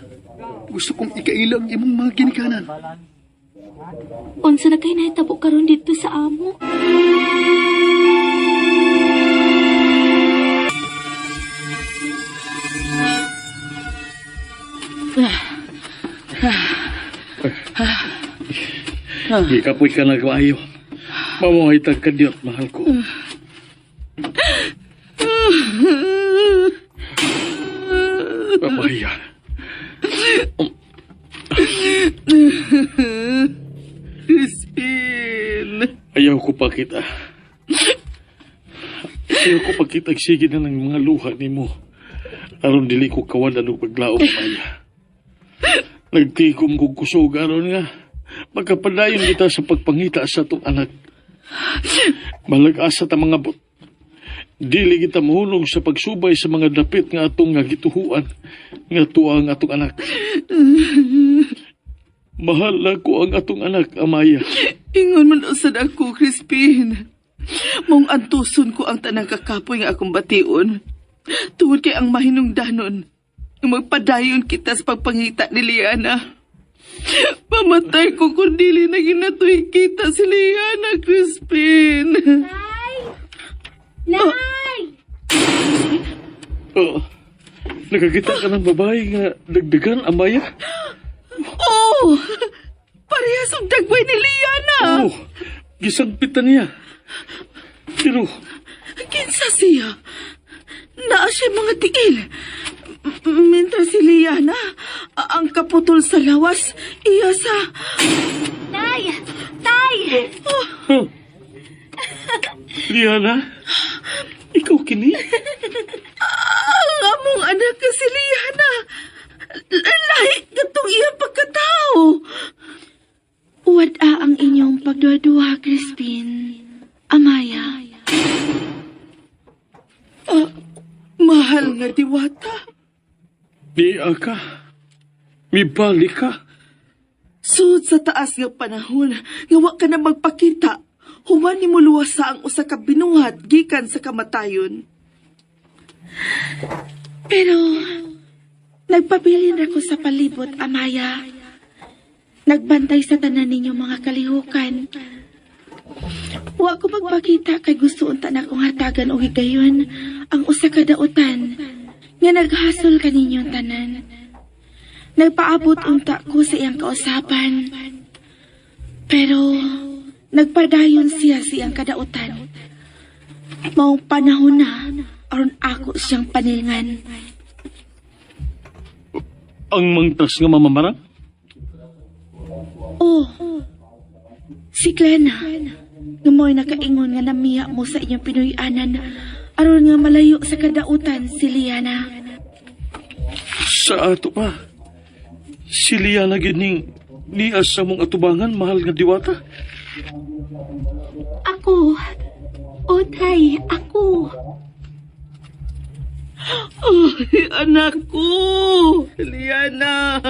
Speaker 7: Gusto kong ikaila ang imong mga ginikanan.
Speaker 8: Unsa na kay nahitabo karon dito sa amo?
Speaker 4: Ikapoy ka na kaayo. Mamuhay tagkadyot, mahal ko. Papaya.
Speaker 6: Crispin!
Speaker 4: Ayaw ko pa kita. Ayaw ko pa kita sige na ng mga luha ni mo. Aron dili ko kawalan og paglaom, Maya. Nagtikom kong kusog aron nga. Magkapadayon kita sa pagpangita sa itong anak. Malag-asa ta mga bot. Dili kita mahulog sa pagsubay sa mga dapit nga atong nga gituhuan nga tuwa ang atong anak. Mahal na ko ang atong anak, Amaya.
Speaker 6: Ingon man usad ako, Crispin. Mong antuson ko ang tanang kakapoy nga akong bation. Tungod kay ang mahinungdanon. Magpadayon kita sa pagpangita ni Liana. Pamatay ko kung dili na ginatoy kita si Liana, Crispin.
Speaker 8: Nay!
Speaker 4: Oh, nakakita ka ng babae nga dagdagan, Amaya?
Speaker 6: Oh! Parehas ang dagway ni Liana.
Speaker 4: Oh, gisagpitan niya. Pero,
Speaker 6: Kinsa siya? Naa siya mga tiil. Mientras si Liana, ang kaputol sa lawas, iya sa...
Speaker 8: Tay! Tay!
Speaker 4: huh? Liana, ikaw kini?
Speaker 6: Ang among anak ka si Liana. Lahi katong iyang pagkatao. Wada ang inyong pagduwa-duwa, Crispin. Amaya. Mahal nga Diwata.
Speaker 4: Niya ka. Mibalik ka.
Speaker 6: Sud sa taas nga panahon, nga wa ka na magpakita, human ni mo luwasa ang usa ka binuhat gikan sa kamatayon. Pero, nagpabilin ako sa palibot, Amaya. Nagbantay sa tanan ninyo mga kalihukan. Wa ko magpakita kay gusto unta na akong hatagan o higayon ang usa ka dautan nga naghasol kaninyong tanan. Nagpaabot unta ko sa iyang kausapan. Pero nagpadayon siya sa iyang kadautan. Maong panahon na aron ako siyang panilngan.
Speaker 4: Ang mangtas nga mamamarang?
Speaker 6: Oh, si Glenna. Nga mo'y nakaingon nga namiya mo sa inyong pinuyanan aron nga malayo sa kadautan si Liana.
Speaker 4: Sa ato pa. Si Liana gining nias sa mong atubangan, mahal nga Diwata.
Speaker 8: Ako. O, Tay, ako.
Speaker 6: Oh, anak ko! Liana!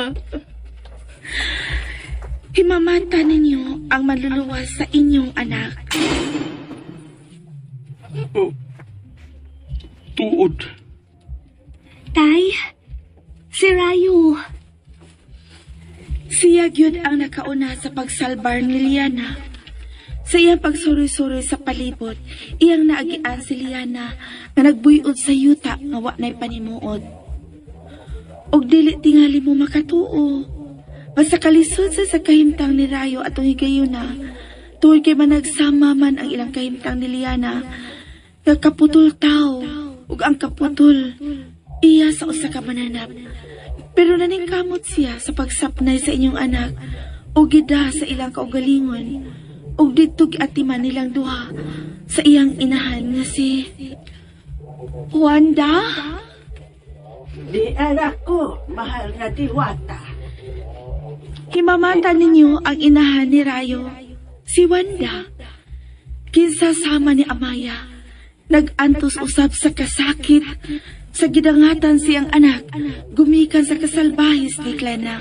Speaker 6: Himamata ninyo ang maluluwas sa inyong anak.
Speaker 4: Oh, tuod.
Speaker 8: Tay, si Rayo.
Speaker 6: Siya gyud ang nakauna sa pagsalbar ni Liana. Sa iyang pagsuri-suri sa palibot, iyang naagian si Liana nga nagbuyod sa yuta nga wa na'y panimuod. Og dili tingali mo makatuo. Basta kalisod sa kahimtang ni Rayo atong higayuna, Tuwag kay managsama man ang ilang kahimtang ni Liana, nga kaputol tao, ug ang kaputol, iya sa usa ka mananap. Pero naningkamot siya sa pagsapnay sa inyong anak, ug gida sa ilang kaugalingon, ug didto giatiman nilang duha sa iyang inahan nga si Wanda.
Speaker 5: Di anak ko, mahal nga Diwata.
Speaker 6: Himamatan ninyo ang inahan ni Rayo, si Wanda. Kinsasama ni Amaya, nag-antos usab sa kasakit, sa gidangatan siyang anak, gumikan sa kasalbahis ni Clena.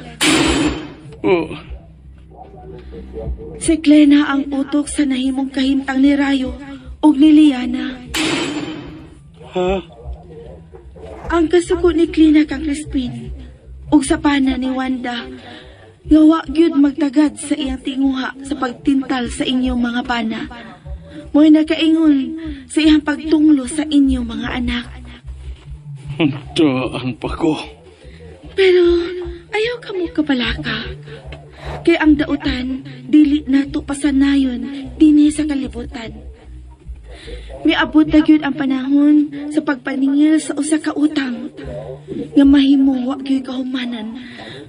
Speaker 4: Oh,
Speaker 6: Si Clena ang utok sa nahimong kahimtang ni Rayo ug ni Liana.
Speaker 4: ha?
Speaker 6: Ang kasuko ni Clena kang Crispin ug sa pana ni Wanda nga wa gyud magtagad sa iyang tinguha sa pagtintal sa inyong mga pana. Mo'y nakaingon sa iyang pagtunglo sa inyong mga anak.
Speaker 4: Daan pa ko.
Speaker 6: Pero ayaw ka mo kapalaka. Kay ang dautan, dili nato pasanayon dinhi sa kalibutan. Miabot na gyud ang panahon sa pagpaningil sa usa ka utang nga mahimong wa gyud kahumanan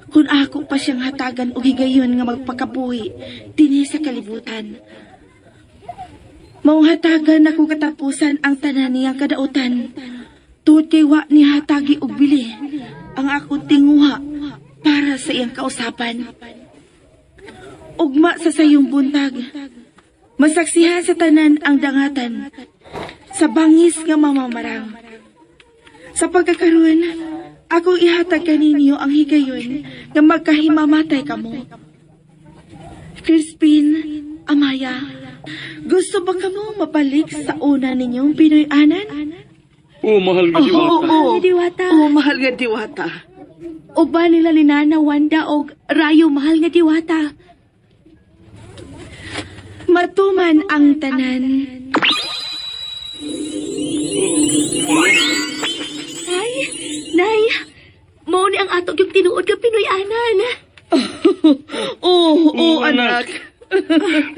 Speaker 6: kung ako pa siyang hatagan og higayon nga magpakabuhi dinhi sa kalibutan. Maong hatagan ako katapusan ang tanan niyang kadautan. Tuod kay wa ni hatagi og bili ang akong tinguha para sa iyang kausapan. Ugma sa sayong buntag, masaksihan sa tanan ang dangatan sa bangis nga mamamarang. Sa pagkakaroon, ako ihatag kaninyo ang higayon nga magkahimamatay kamo. Crispin, Amaya, gusto ba kamo mabalik sa una ninyong Pinoy-anan?
Speaker 4: Oh, mahal nga Diwata.
Speaker 8: Diwata.
Speaker 6: Oo, mahal nga Diwata.
Speaker 8: O ba nila ni Nana, Wanda o Rayo mahal nga Diwata?
Speaker 6: Matuman ang tanan.
Speaker 8: Ay, Nay, mao ni ang atog yung tinuod nga Pinoy-anan.
Speaker 6: Oo, anak.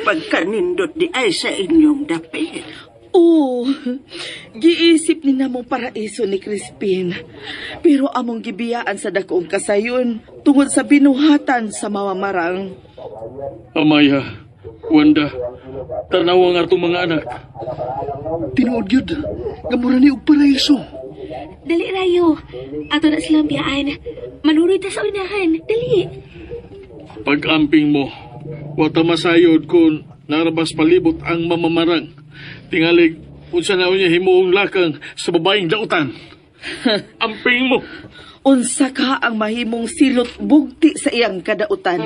Speaker 5: Pagkanindot di ay sa inyong dapit.
Speaker 6: Oo, giisip ni namong paraiso ni Crispin. Pero among gibiyaan sa dakong kasayon tungod sa binuhatan sa mamamarang.
Speaker 4: Amaya, Wanda, tanawa nga itong mga anak.
Speaker 7: Tinuod yun, gamura ni og paraiso.
Speaker 8: Dali, Rayo. Ato na silang biyaan. Manuroy ta sa unahan. Dali.
Speaker 4: Pag-amping mo, wata masayod kung narabas palibot ang mamamarang. Tingalig, unsa na niya himuong lakang sa babaeng dautan. Amping mo.
Speaker 6: Unsa ka ang mahimong silot bugti sa iyang kadautan.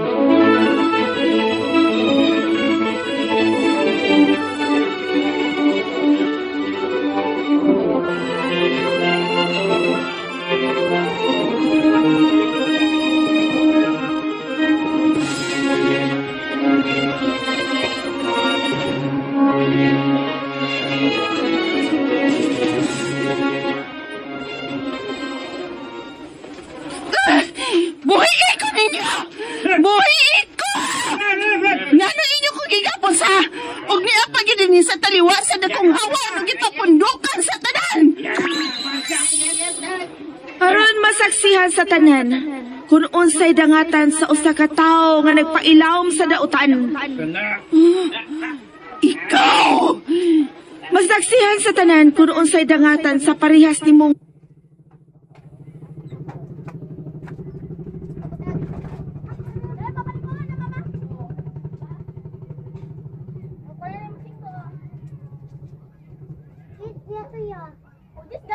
Speaker 3: Buhay ko ninyo! Buhay ko! Ngano inyo ko gigapon sa og niya pagidin sa taliwasan na kong hawa ng ipapundukan sa tanan!
Speaker 6: Aron masaksihan sa tanan, kung unsay dangatan sa usa ka tawo nga nagpailawom sa dautan.
Speaker 3: Ikaw!
Speaker 6: Masaksihan sa tanan kung unsay dangatan sa parehas nimong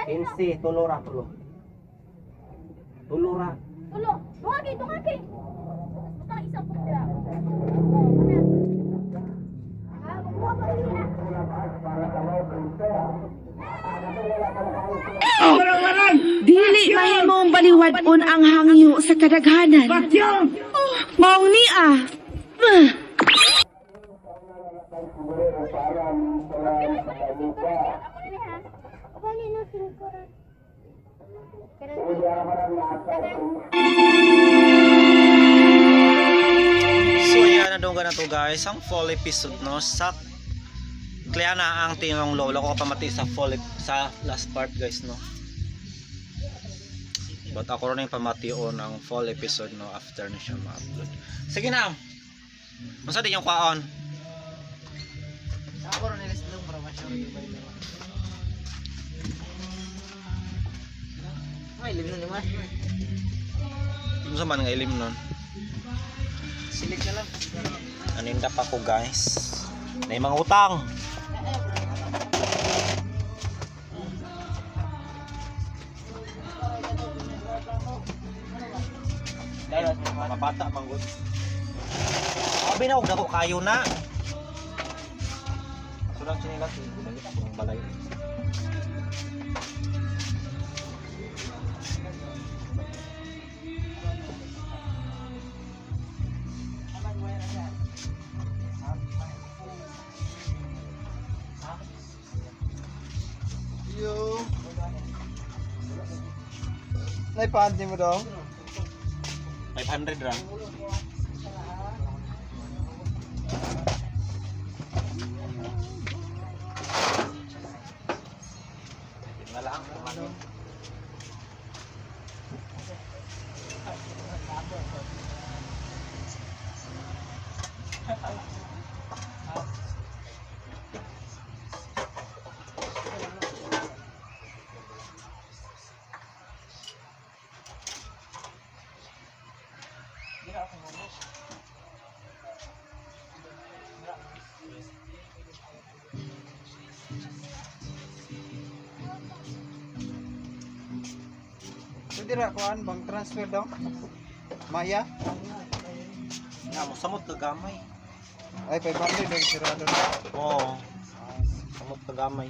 Speaker 1: Insi, tulura, tulo. Tulura.
Speaker 6: dili mahimong baliwad-on ang hangyo sa kadaghanan. Maong niya.
Speaker 1: So ayan pinadunggan na to guys ang full episode no sa Kliana ang tinong lolo ko pamati sa sa last part guys no. But ako rin yung pamati on ang full episode no after na siya ma-upload. Sige na. Masa din yung kwaon? Ako rin nilis lang para ma-show ito. Ay, ilim na naman. Ano sa man nga ilim nun? Silik na lang. Aninda pa ko guys. Na mga utang. Dahil mga bata manggod. Sabi na huwag na ko kayo na. Surang sinilas. Balik ako ng balay.
Speaker 9: Yo. Naipanti mo daw?
Speaker 1: 500 ra. Nalang kumano.
Speaker 9: Pwede ra kuan bang transfer daw? Maya?
Speaker 1: Nga mo samot ka gamay.
Speaker 9: Ay 500 ang sirado na.
Speaker 1: Oo. Samot ka gamay.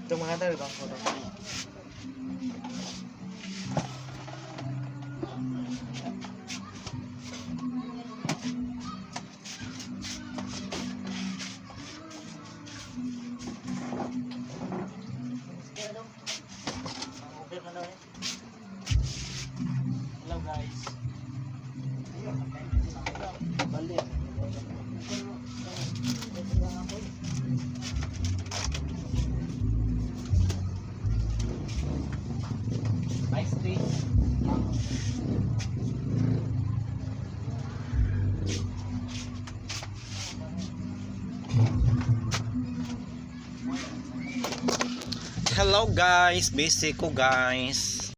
Speaker 9: Ito mga tayo bang photo.
Speaker 1: Hello guys. Balik. Nice day. Hello guys, busy ko guys.